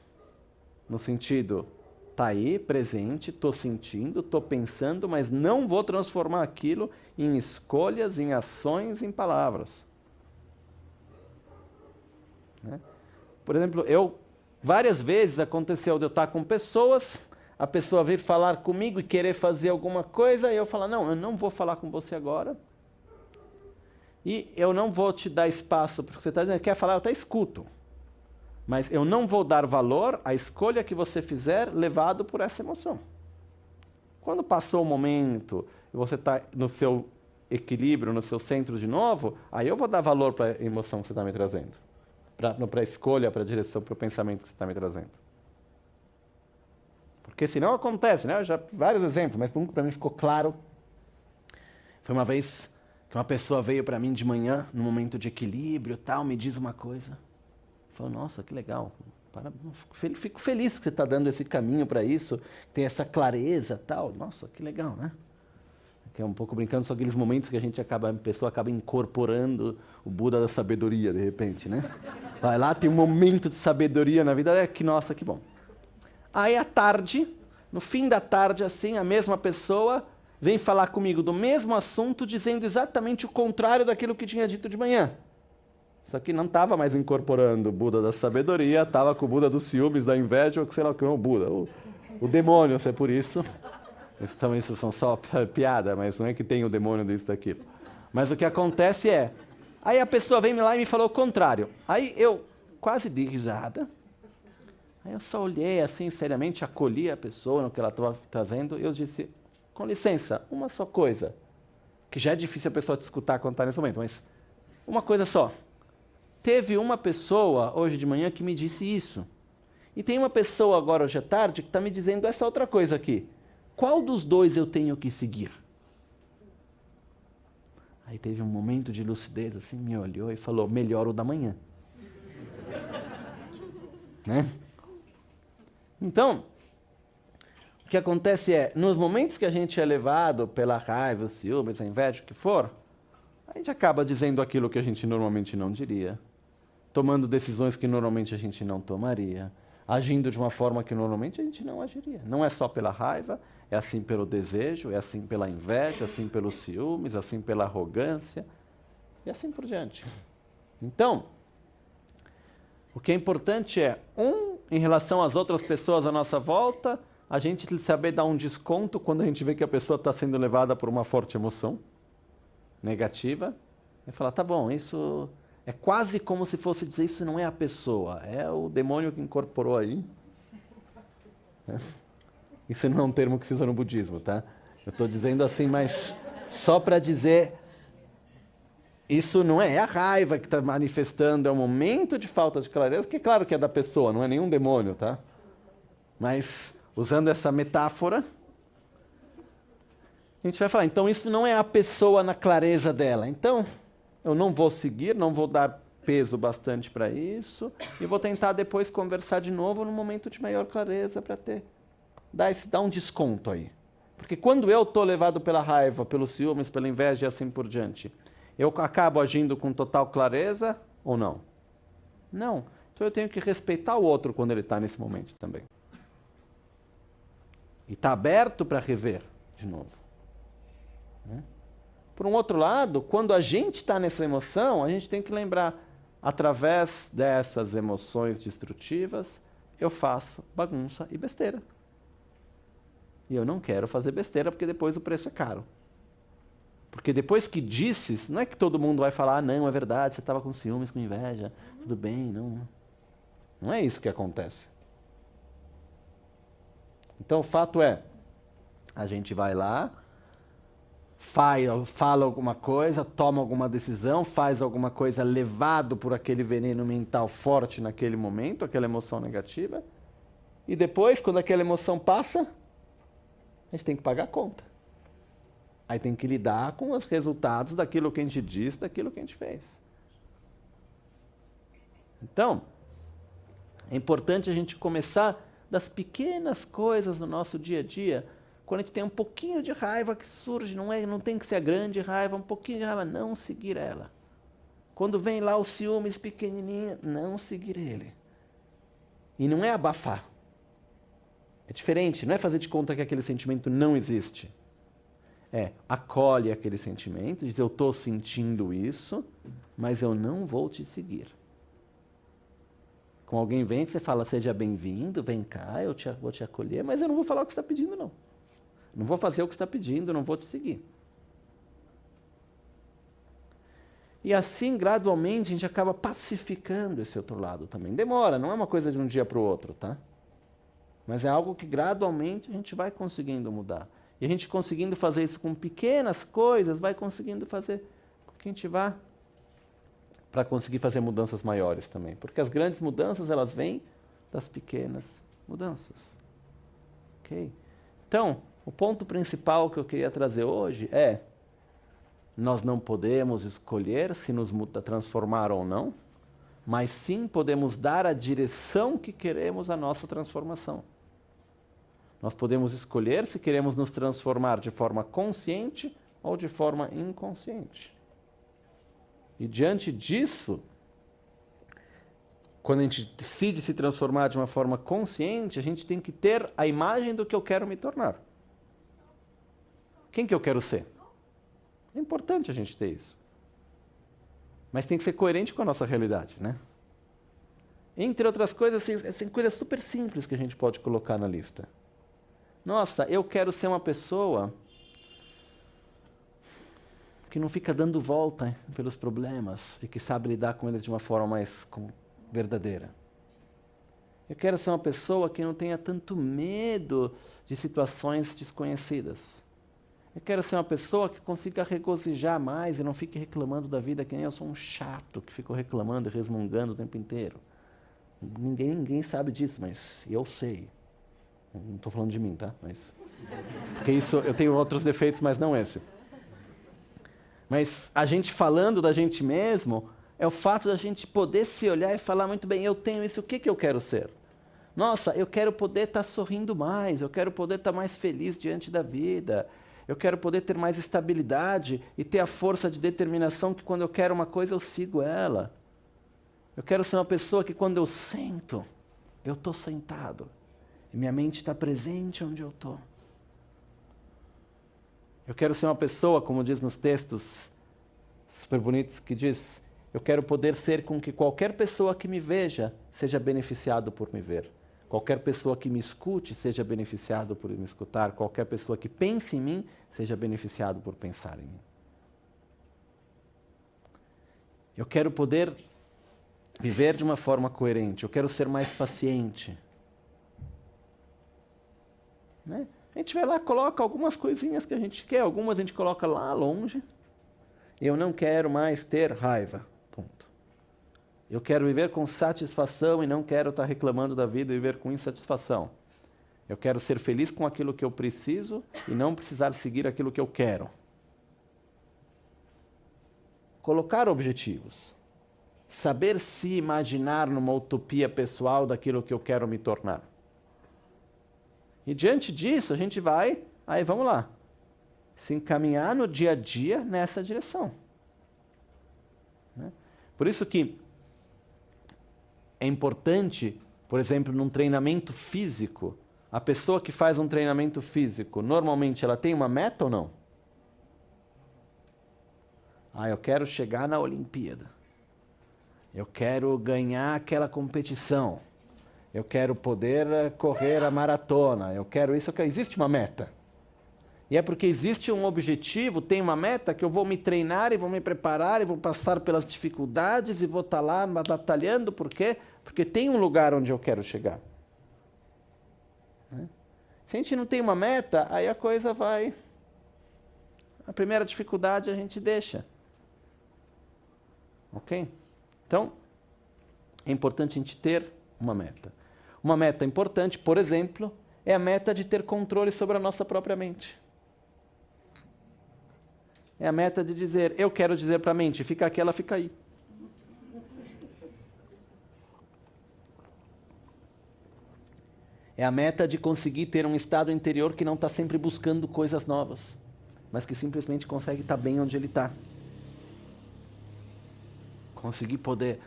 no sentido, tá aí, presente, estou sentindo, estou pensando, mas não vou transformar aquilo em escolhas, em ações, em palavras. Né? Por exemplo, várias vezes aconteceu de eu estar com pessoas, a pessoa vir falar comigo e querer fazer alguma coisa, e eu falar, não, eu não vou falar com você agora, e eu não vou te dar espaço, porque você está dizendo, quer falar, eu até escuto. Mas eu não vou dar valor à escolha que você fizer levado por essa emoção. Quando passou o momento e você está no seu equilíbrio, no seu centro de novo, aí eu vou dar valor para a emoção que você está me trazendo. Para a escolha, para a direção, para o pensamento que você está me trazendo. Porque senão acontece, né? Já vários exemplos, mas um que para mim ficou claro. Foi uma vez que uma pessoa veio para mim de manhã, num momento de equilíbrio, tal, me diz uma coisa. Falou, nossa, que legal. Fico feliz que você está dando esse caminho para isso, tem essa clareza tal. Nossa, que legal, né? Que é um pouco brincando, são aqueles momentos que a pessoa acaba incorporando o Buda da sabedoria, de repente, né? Vai lá, tem um momento de sabedoria na vida, que nossa, que bom. Aí à tarde, no fim da tarde, assim, a mesma pessoa vem falar comigo do mesmo assunto, dizendo exatamente o contrário daquilo que tinha dito de manhã. Só que não estava mais incorporando o Buda da sabedoria, estava com o Buda dos ciúmes, da inveja, ou sei lá o que é o Buda. O demônio, se é por isso. Então isso são só piada, mas não é que tem o demônio disso daquilo. Mas o que acontece é, aí a pessoa vem lá e me falou o contrário. Aí eu quase dei risada. Aí eu só olhei assim, seriamente, acolhi a pessoa no que ela estava trazendo e eu disse, com licença, uma só coisa, que já é difícil a pessoa te escutar quando está nesse momento, mas uma coisa só. Teve uma pessoa hoje de manhã que me disse isso. E tem uma pessoa agora hoje à tarde que está me dizendo essa outra coisa aqui. Qual dos dois eu tenho que seguir? Aí teve um momento de lucidez, assim, me olhou e falou, melhor o da manhã. Né? Então, o que acontece é, nos momentos que a gente é levado pela raiva, o ciúme, a inveja, o que for, a gente acaba dizendo aquilo que a gente normalmente não diria, tomando decisões que normalmente a gente não tomaria, agindo de uma forma que normalmente a gente não agiria. Não é só pela raiva, é assim pelo desejo, é assim pela inveja, é assim pelos ciúmes, é assim pela arrogância, e assim por diante. Então, o que é importante é, em relação às outras pessoas à nossa volta, a gente saber dar um desconto quando a gente vê que a pessoa está sendo levada por uma forte emoção negativa, e falar, tá bom, isso é quase como se fosse dizer, isso não é a pessoa, é o demônio que incorporou aí. Isso não é um termo que se usa no budismo, tá? Eu estou dizendo assim, mas só para dizer, isso não é a raiva que está manifestando, é um momento de falta de clareza, que é claro que é da pessoa, não é nenhum demônio, tá? Mas, usando essa metáfora, a gente vai falar, então isso não é a pessoa na clareza dela. Então, eu não vou seguir, não vou dar peso bastante para isso, e vou tentar depois conversar de novo num momento de maior clareza para dar um desconto aí. Porque quando eu estou levado pela raiva, pelos ciúmes, pela inveja e assim por diante, eu acabo agindo com total clareza ou não? Não. Então eu tenho que respeitar o outro quando ele está nesse momento também. E está aberto para rever de novo. Né? Por um outro lado, quando a gente está nessa emoção, a gente tem que lembrar, através dessas emoções destrutivas, eu faço bagunça e besteira. E eu não quero fazer besteira porque depois o preço é caro. Porque depois que disse, não é que todo mundo vai falar, ah, não, é verdade, você estava com ciúmes, com inveja, tudo bem, não. Não é isso que acontece. Então o fato é, a gente vai lá, fala alguma coisa, toma alguma decisão, faz alguma coisa levado por aquele veneno mental forte naquele momento, aquela emoção negativa, e depois, quando aquela emoção passa, a gente tem que pagar a conta. Aí tem que lidar com os resultados daquilo que a gente disse, daquilo que a gente fez. Então, é importante a gente começar das pequenas coisas no nosso dia a dia. Quando a gente tem um pouquinho de raiva que surge, não tem que ser a grande raiva, um pouquinho de raiva, não seguir ela. Quando vem lá o ciúmes pequenininho, não seguir ele. E não é abafar. É diferente, não é fazer de conta que aquele sentimento não existe. Acolhe aquele sentimento, diz, eu estou sentindo isso, mas eu não vou te seguir. Com alguém vem, você fala, seja bem-vindo, vem cá, vou te acolher, mas eu não vou falar o que você está pedindo, não. Não vou fazer o que você está pedindo, não vou te seguir. E assim, gradualmente, a gente acaba pacificando esse outro lado também. Demora, não é uma coisa de um dia para o outro, tá? Mas é algo que gradualmente a gente vai conseguindo mudar. E a gente conseguindo fazer isso com pequenas coisas, vai conseguindo fazer com que a gente vá para conseguir fazer mudanças maiores também. Porque as grandes mudanças, elas vêm das pequenas mudanças. Ok? Então, o ponto principal que eu queria trazer hoje é, nós não podemos escolher se nos transformar ou não, mas sim podemos dar a direção que queremos à nossa transformação. Nós podemos escolher se queremos nos transformar de forma consciente ou de forma inconsciente. E diante disso, quando a gente decide se transformar de uma forma consciente, a gente tem que ter a imagem do que eu quero me tornar. Quem que eu quero ser? É importante a gente ter isso. Mas tem que ser coerente com a nossa realidade, né? Entre outras coisas, assim, coisas super simples que a gente pode colocar na lista. Nossa, eu quero ser uma pessoa que não fica dando volta pelos problemas e que sabe lidar com eles de uma forma mais verdadeira. Eu quero ser uma pessoa que não tenha tanto medo de situações desconhecidas. Eu quero ser uma pessoa que consiga regozijar mais e não fique reclamando da vida que nem eu sou um chato que fico reclamando e resmungando o tempo inteiro. Ninguém sabe disso, mas eu sei. Não estou falando de mim, tá? Mas porque isso, eu tenho outros defeitos, mas não esse. Mas a gente falando da gente mesmo é o fato da gente poder se olhar e falar muito bem, eu tenho isso, o que eu quero ser? Nossa, eu quero poder estar sorrindo mais, eu quero poder estar mais feliz diante da vida, eu quero poder ter mais estabilidade e ter a força de determinação que quando eu quero uma coisa eu sigo ela. Eu quero ser uma pessoa que quando eu sento, eu estou sentado e minha mente está presente onde eu estou. Eu quero ser uma pessoa, como diz nos textos super bonitos, que diz, eu quero poder ser com que qualquer pessoa que me veja seja beneficiado por me ver. Qualquer pessoa que me escute seja beneficiado por me escutar. Qualquer pessoa que pense em mim seja beneficiado por pensar em mim. Eu quero poder viver de uma forma coerente. Eu quero ser mais paciente. Né? A gente vai lá, coloca algumas coisinhas que a gente quer, algumas a gente coloca lá longe. Eu não quero mais ter raiva. Ponto. Eu quero viver com satisfação e não quero estar reclamando da vida e viver com insatisfação. Eu quero ser feliz com aquilo que eu preciso e não precisar seguir aquilo que eu quero. Colocar objetivos. Saber se imaginar numa utopia pessoal daquilo que eu quero me tornar. E diante disso, a gente vai, aí vamos lá, se encaminhar no dia a dia nessa direção. Né? Por isso que é importante, por exemplo, num treinamento físico, a pessoa que faz um treinamento físico, normalmente ela tem uma meta ou não? Eu quero chegar na Olimpíada. Eu quero ganhar aquela competição. Eu quero poder correr a maratona. Eu quero isso. Existe uma meta. E é porque existe um objetivo, tem uma meta, que eu vou me treinar e vou me preparar e vou passar pelas dificuldades e vou estar lá batalhando. Por quê? Porque tem um lugar onde eu quero chegar. Né? Se a gente não tem uma meta, aí a coisa vai... A primeira dificuldade a gente deixa. Ok? Então, é importante a gente ter uma meta. Uma meta importante, por exemplo, é a meta de ter controle sobre a nossa própria mente. É a meta de dizer, eu quero dizer para a mente, fica aqui, ela fica aí. É a meta de conseguir ter um estado interior que não está sempre buscando coisas novas, mas que simplesmente consegue estar bem onde ele está. Conseguir poder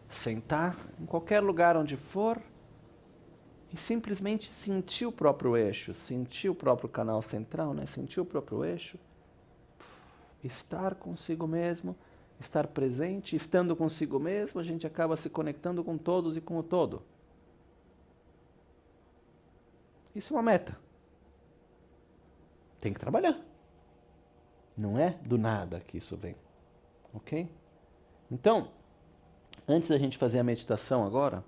sentar em qualquer lugar onde for e simplesmente sentir o próprio eixo, sentir o próprio canal central, né? Sentir o próprio eixo, estar consigo mesmo, estar presente, estando consigo mesmo, a gente acaba se conectando com todos e com o todo. Isso é uma meta. Tem que trabalhar. Não é do nada que isso vem. Ok? Então, antes da gente fazer a meditação agora,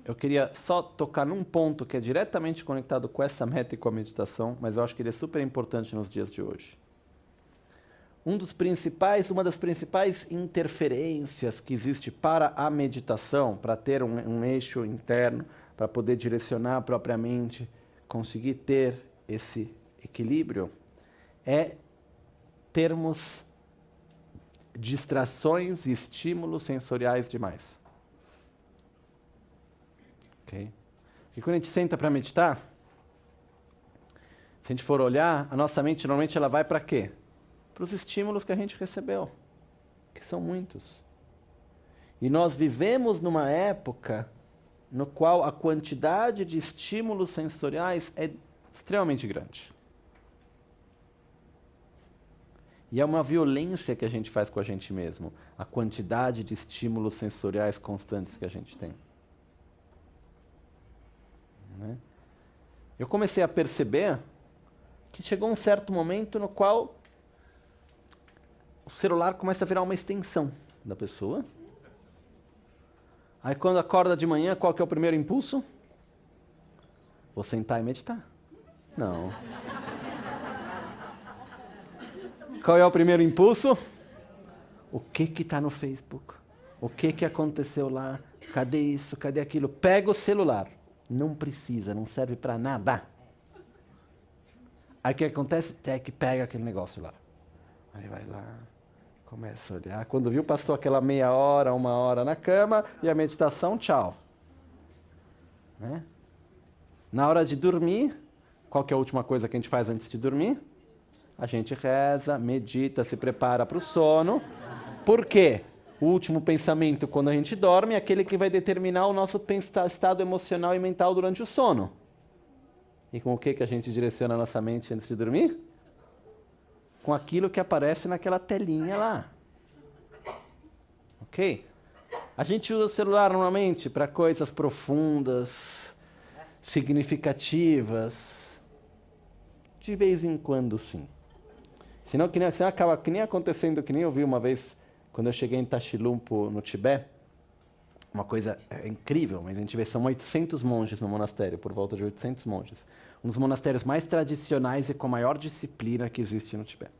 eu queria só tocar num ponto que é diretamente conectado com essa meta e com a meditação, mas eu acho que ele é super importante nos dias de hoje. Uma das principais interferências que existe para a meditação, para ter um eixo interno, para poder direcionar propriamente, conseguir ter esse equilíbrio, é termos distrações e estímulos sensoriais demais. Okay? Porque quando a gente senta para meditar, se a gente for olhar, a nossa mente normalmente ela vai para quê? Para os estímulos que a gente recebeu, que são muitos. E nós vivemos numa época no qual a quantidade de estímulos sensoriais é extremamente grande. E é uma violência que a gente faz com a gente mesmo, a quantidade de estímulos sensoriais constantes que a gente tem. Né? eu comecei a perceber que chegou um certo momento no qual o celular começa a virar uma extensão da pessoa. Aí quando acorda de manhã, qual que é o primeiro impulso? Vou sentar e meditar. Não. Qual é o primeiro impulso? O que está no Facebook? O que aconteceu lá? Cadê isso? Cadê aquilo? Pega o celular. Não precisa, não serve para nada. Aí o que acontece? Até que pega aquele negócio lá. Aí vai lá, começa a olhar. Quando viu, passou aquela meia hora, 1 hora na cama e a meditação, tchau. Né? Na hora de dormir, qual que é a última coisa que a gente faz antes de dormir? A gente reza, medita, se prepara para o sono. Por quê? O último pensamento quando a gente dorme é aquele que vai determinar o nosso estado emocional e mental durante o sono. E com o que a gente direciona a nossa mente antes de dormir? Com aquilo que aparece naquela telinha lá. Ok? A gente usa o celular normalmente para coisas profundas, significativas. De vez em quando, sim. Senão acaba que nem acontecendo, que nem eu vi uma vez, quando eu cheguei em Tashilhunpo, no Tibete. Uma coisa incrível, mas a gente vê, são 800 monges no monastério, por volta de 800 monges. Um dos monastérios mais tradicionais e com a maior disciplina que existe no Tibete.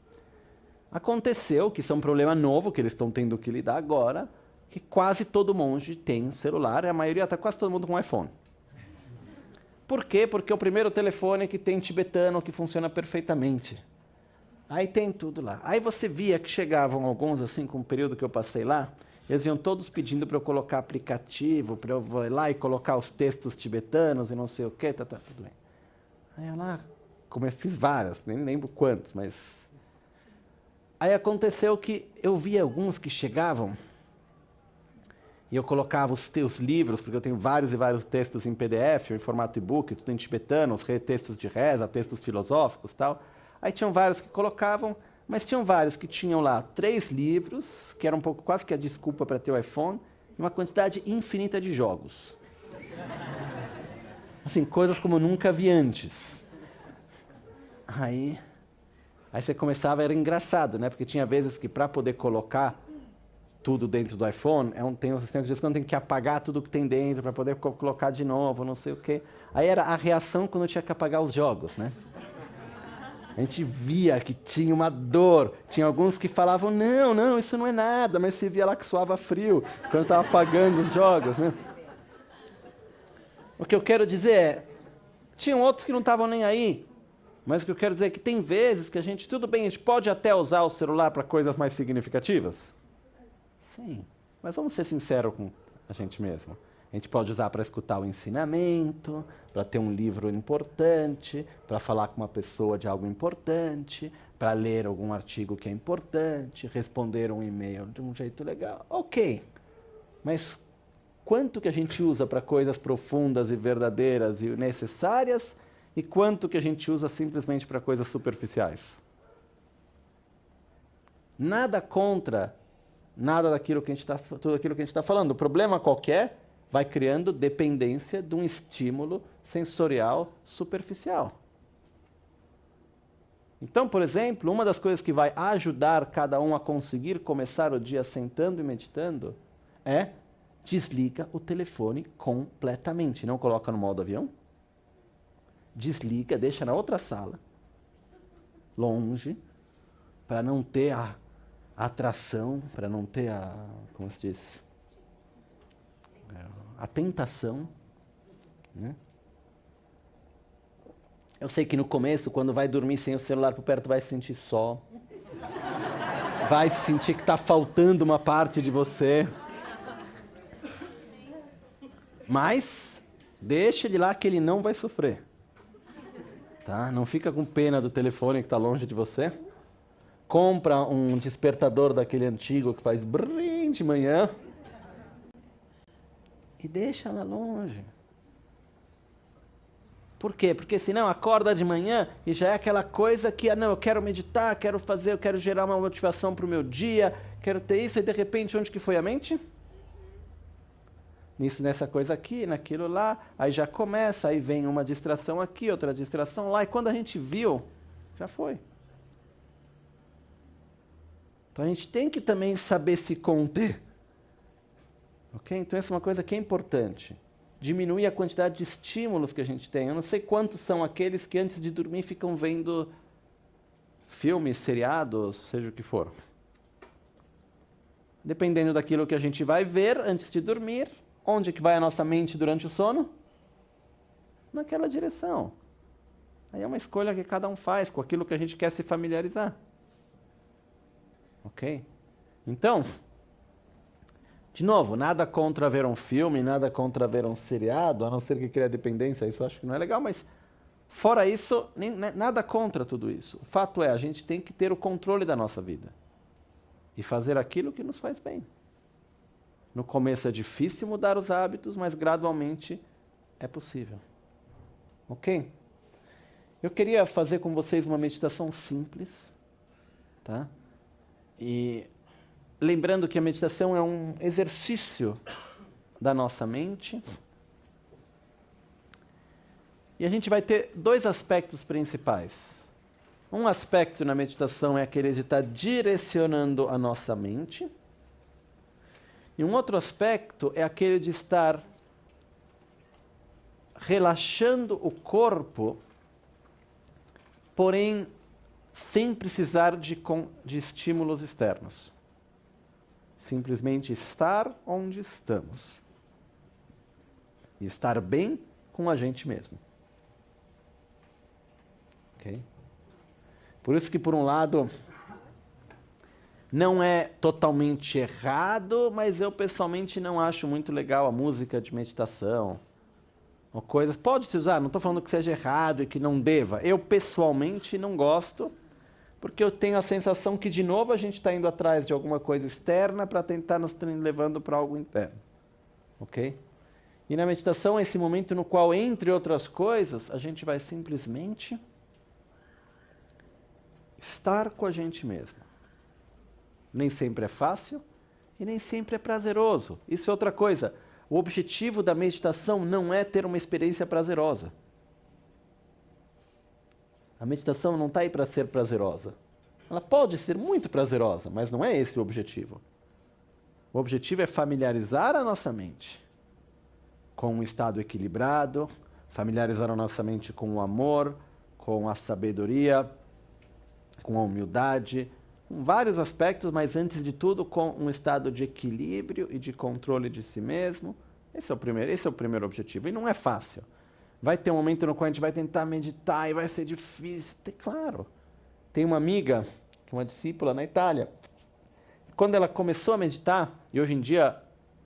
Aconteceu que isso é um problema novo que eles estão tendo que lidar agora, que quase todo monge tem celular, e a maioria está quase todo mundo com iPhone. Por quê? Porque é o primeiro telefone que tem tibetano que funciona perfeitamente. Aí tem tudo lá. Aí você via que chegavam alguns, assim, com o período que eu passei lá, eles iam todos pedindo para eu colocar aplicativo, para eu ir lá e colocar os textos tibetanos e não sei o quê, tudo bem. Aí eu lá, como eu fiz várias, nem lembro quantos, mas... Aí aconteceu que eu via alguns que chegavam e eu colocava os teus livros, porque eu tenho vários e vários textos em PDF, ou em formato e-book, tudo em tibetano, os textos de reza, textos filosóficos e tal. Aí tinham vários que colocavam, mas tinham vários que tinham lá 3 livros, que era um pouco quase que a desculpa para ter o iPhone, e uma quantidade infinita de jogos. Assim, coisas como eu nunca vi antes. Aí você começava, era engraçado, né? Porque tinha vezes que para poder colocar tudo dentro do iPhone, tem um sistema que diz que tem que apagar tudo que tem dentro para poder colocar de novo, não sei o quê. Aí era a reação quando eu tinha que apagar os jogos, né? A gente via que tinha uma dor. Tinha alguns que falavam, não, isso não é nada, mas você via lá que suava frio quando estava apagando os jogos, né? O que eu quero dizer é, tinham outros que não estavam nem aí, mas o que eu quero dizer é que tem vezes que a gente, tudo bem, a gente pode até usar o celular para coisas mais significativas. Sim, mas vamos ser sinceros com a gente mesmo. A gente pode usar para escutar o ensinamento, para ter um livro importante, para falar com uma pessoa de algo importante, para ler algum artigo que é importante, responder um e-mail de um jeito legal. Ok, mas quanto que a gente usa para coisas profundas e verdadeiras e necessárias e quanto que a gente usa simplesmente para coisas superficiais? Nada contra nada daquilo que a gente tudo aquilo que a gente está falando. O problema qualquer vai criando dependência de um estímulo sensorial superficial. Então, por exemplo, uma das coisas que vai ajudar cada um a conseguir começar o dia sentando e meditando é desliga o telefone completamente. Não coloca no modo avião. Desliga, deixa na outra sala, longe, para não ter a atração, para não ter como se diz, a tentação, né? Eu sei que no começo, quando vai dormir sem o celular por perto, vai se sentir só. Vai sentir que está faltando uma parte de você. Mas deixa ele lá que ele não vai sofrer. Tá? Não fica com pena do telefone que está longe de você. Compra um despertador daquele antigo que faz brim de manhã. E deixa lá longe. Por quê? Porque senão acorda de manhã e já é aquela coisa que, não, eu quero meditar, quero fazer, eu quero gerar uma motivação para o meu dia, quero ter isso, e de repente onde que foi a mente? nisso, nessa coisa aqui, naquilo lá, aí já começa, aí vem uma distração aqui, outra distração lá, e quando a gente viu, já foi. Então a gente tem que também saber se conter. Ok? Então essa é uma coisa que é importante. Diminuir a quantidade de estímulos que a gente tem. Eu não sei quantos são aqueles que antes de dormir ficam vendo filmes, seriados, seja o que for. Dependendo daquilo que a gente vai ver antes de dormir, onde que vai a nossa mente durante o sono? Naquela direção. Aí é uma escolha que cada um faz com aquilo que a gente quer se familiarizar. Ok? Então, de novo, nada contra ver um filme, nada contra ver um seriado, a não ser que crie dependência, isso eu acho que não é legal, mas fora isso, nada contra tudo isso. O fato é, a gente tem que ter o controle da nossa vida e fazer aquilo que nos faz bem. No começo é difícil mudar os hábitos, mas gradualmente é possível. Ok? Eu queria fazer com vocês uma meditação simples, tá? E lembrando que a meditação é um exercício da nossa mente. E a gente vai ter dois aspectos principais. Um aspecto na meditação é aquele de estar direcionando a nossa mente. E um outro aspecto é aquele de estar relaxando o corpo, porém sem precisar de estímulos externos. Simplesmente estar onde estamos. E estar bem com a gente mesmo. Ok? Por isso que, por um lado, não é totalmente errado, mas eu pessoalmente não acho muito legal a música de meditação. Ou coisas. Pode-se usar, não estou falando que seja errado e que não deva. Eu pessoalmente não gosto, porque eu tenho a sensação que, de novo, a gente está indo atrás de alguma coisa externa para tentar nos levando para algo interno. Ok? E na meditação é esse momento no qual, entre outras coisas, a gente vai simplesmente estar com a gente mesmo. Nem sempre é fácil e nem sempre é prazeroso. Isso é outra coisa. O objetivo da meditação não é ter uma experiência prazerosa. A meditação não está aí para ser prazerosa. Ela pode ser muito prazerosa, mas não é esse o objetivo. O objetivo é familiarizar a nossa mente com um estado equilibrado, familiarizar a nossa mente com o amor, com a sabedoria, com a humildade, com vários aspectos, mas antes de tudo com um estado de equilíbrio e de controle de si mesmo. Esse é o primeiro objetivo. E não é fácil. Vai ter um momento no qual a gente vai tentar meditar e vai ser difícil. Claro. Tem uma amiga, que é uma discípula na Itália. Quando ela começou a meditar, e hoje em dia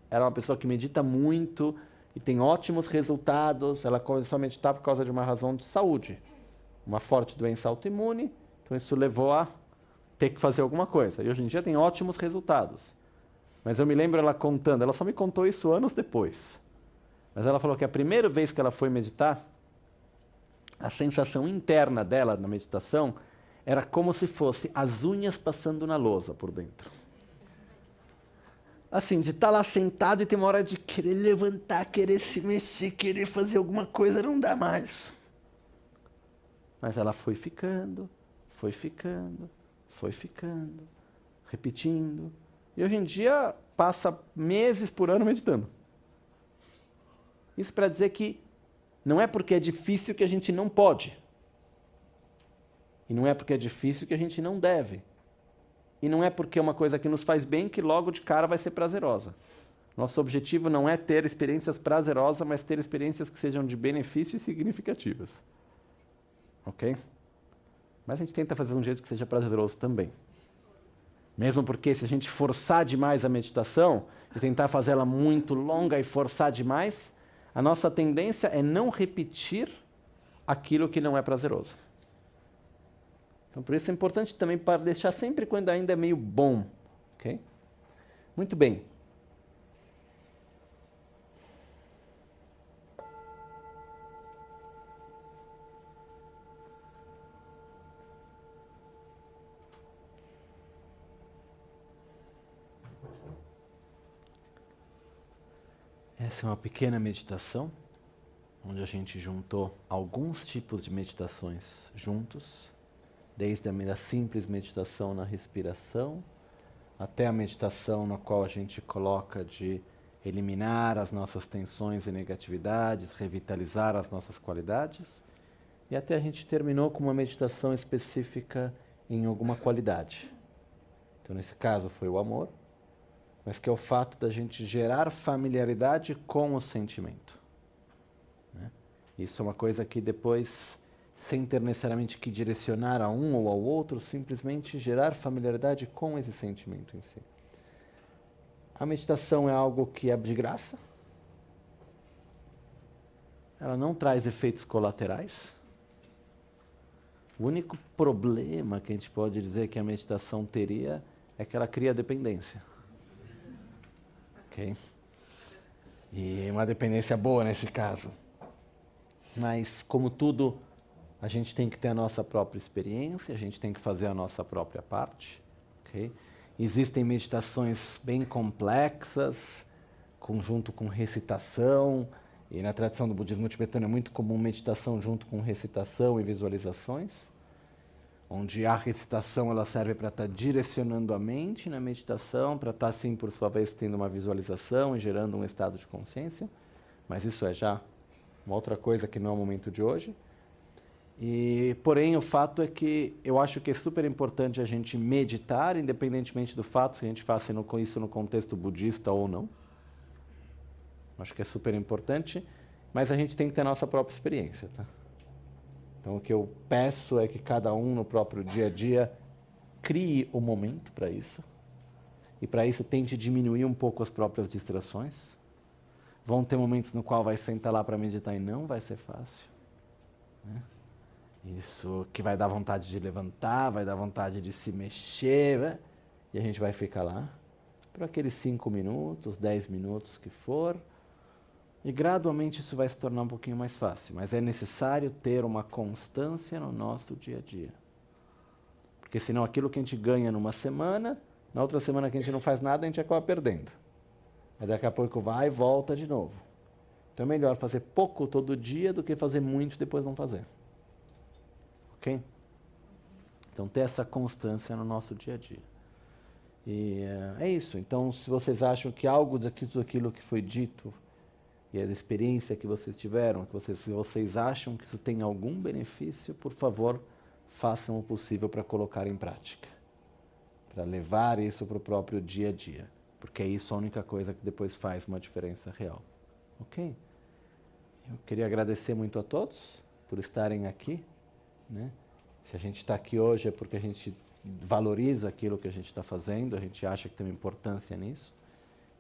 ela é uma pessoa que medita muito e tem ótimos resultados, ela começou a meditar por causa de uma razão de saúde. Uma forte doença autoimune, então isso levou a ter que fazer alguma coisa. E hoje em dia tem ótimos resultados. Mas eu me lembro ela contando, ela só me contou isso anos depois. Mas ela falou que a primeira vez que ela foi meditar, a sensação interna dela na meditação era como se fosse as unhas passando na lousa por dentro. Assim, de estar lá sentado e ter uma hora de querer levantar, querer se mexer, querer fazer alguma coisa, não dá mais. Mas ela foi ficando, repetindo. E hoje em dia passa meses por ano meditando. Isso para dizer que não é porque é difícil que a gente não pode. E não é porque é difícil que a gente não deve. E não é porque é uma coisa que nos faz bem que logo de cara vai ser prazerosa. Nosso objetivo não é ter experiências prazerosas, mas ter experiências que sejam de benefício e significativas. Ok? Mas a gente tenta fazer de um jeito que seja prazeroso também. Mesmo porque se a gente forçar demais a meditação e tentar fazê-la muito longa e forçar demais, a nossa tendência é não repetir aquilo que não é prazeroso. Então, por isso é importante também para deixar sempre quando ainda é meio bom. Ok? Muito bem. Essa é uma pequena meditação, onde a gente juntou alguns tipos de meditações juntos, desde a simples meditação na respiração, até a meditação na qual a gente coloca de eliminar as nossas tensões e negatividades, revitalizar as nossas qualidades, e até a gente terminou com uma meditação específica em alguma qualidade. Então, nesse caso, foi o amor, mas que é o fato da gente gerar familiaridade com o sentimento. Né? Isso é uma coisa que depois, sem ter necessariamente que direcionar a um ou ao outro, simplesmente gerar familiaridade com esse sentimento em si. A meditação é algo que é de graça, ela não traz efeitos colaterais. O único problema que a gente pode dizer que a meditação teria é que ela cria dependência. Ok? E uma dependência boa nesse caso. Mas, como tudo, a gente tem que ter a nossa própria experiência, a gente tem que fazer a nossa própria parte. Okay? Existem meditações bem complexas, junto com recitação, e na tradição do budismo tibetano é muito comum meditação junto com recitação e visualizações, onde a recitação ela serve para estar direcionando a mente na meditação, para estar, sim, por sua vez, tendo uma visualização e gerando um estado de consciência, mas isso é já uma outra coisa que não é o momento de hoje. Porém, o fato é que eu acho que é super importante a gente meditar, independentemente do fato se a gente faça isso no contexto budista ou não. Acho que é super importante, mas a gente tem que ter a nossa própria experiência, tá? Então, o que eu peço é que cada um, no próprio dia a dia, crie o momento para isso. E para isso, tente diminuir um pouco as próprias distrações. Vão ter momentos no qual vai sentar lá para meditar e não vai ser fácil. Né? Isso que vai dar vontade de levantar, vai dar vontade de se mexer, né? E a gente vai ficar lá por aqueles 5 minutos, 10 minutos que for. E gradualmente isso vai se tornar um pouquinho mais fácil, mas é necessário ter uma constância no nosso dia a dia. Porque senão aquilo que a gente ganha numa semana, na outra semana que a gente não faz nada, a gente acaba perdendo. Aí daqui a pouco vai e volta de novo. Então é melhor fazer pouco todo dia do que fazer muito e depois não fazer. Ok? Então ter essa constância no nosso dia a dia. E é isso. Então se vocês acham que algo daquilo que foi dito e a experiência que vocês tiveram, se vocês acham que isso tem algum benefício, por favor, façam o possível para colocar em prática. Para levar isso para o próprio dia a dia. Porque é isso a única coisa que depois faz uma diferença real. Ok? Eu queria agradecer muito a todos por estarem aqui. Né? Se a gente está aqui hoje é porque a gente valoriza aquilo que a gente está fazendo, a gente acha que tem uma importância nisso.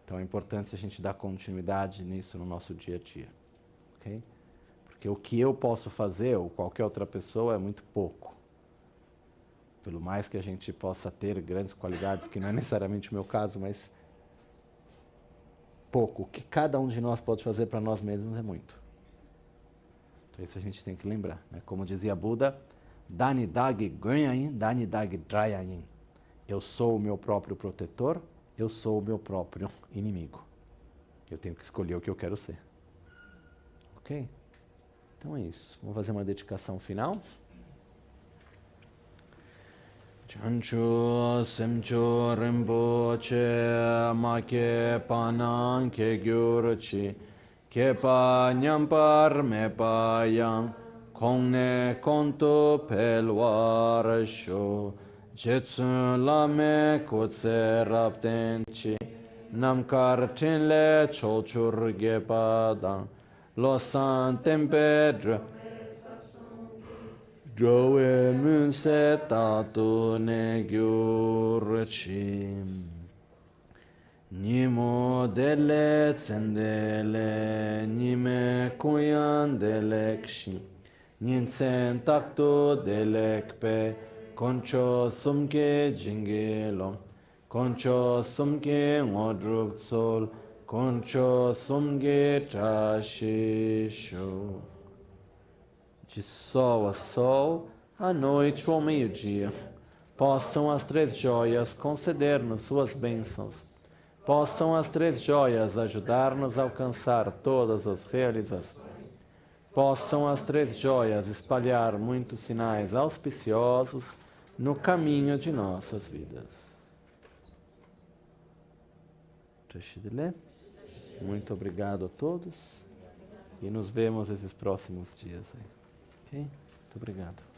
Então é importante a gente dar continuidade nisso no nosso dia a dia. Okay? Porque o que eu posso fazer, ou qualquer outra pessoa, é muito pouco. Pelo mais que a gente possa ter grandes qualidades, que não é necessariamente o meu caso, mas pouco. O que cada um de nós pode fazer para nós mesmos é muito. Então isso a gente tem que lembrar. Né? Como dizia Buda, Dani Dag Gönyain, Dani Dag Drayain. Eu sou o meu próprio protetor, eu sou o meu próprio inimigo. Eu tenho que escolher o que eu quero ser. Ok? Então é isso. Vamos fazer uma dedicação final. Chanchu semchu rinpoche ma ke panan ke gyurchi ke pa nyampar me pa yang kongne konto pelwar sho jetsun lame kutse raptenchi namkar chinle cholchur ge padang lo san tempedra Drowe munse tatu ne gyurchi Nimo dele tsendele nime kuyan delekshi Ninsen takto delekpe koncho sumke jingelo koncho sumke ngodruk sol koncho sumke trashisho De sol a sol, à noite ou ao meio-dia, possam as três joias conceder-nos suas bênçãos, Possam as três joias ajudar-nos a alcançar todas as realizações. Possam as três joias espalhar muitos sinais auspiciosos no caminho de nossas vidas. Muito obrigado a todos e nos vemos esses próximos dias. Ok? Muito obrigado.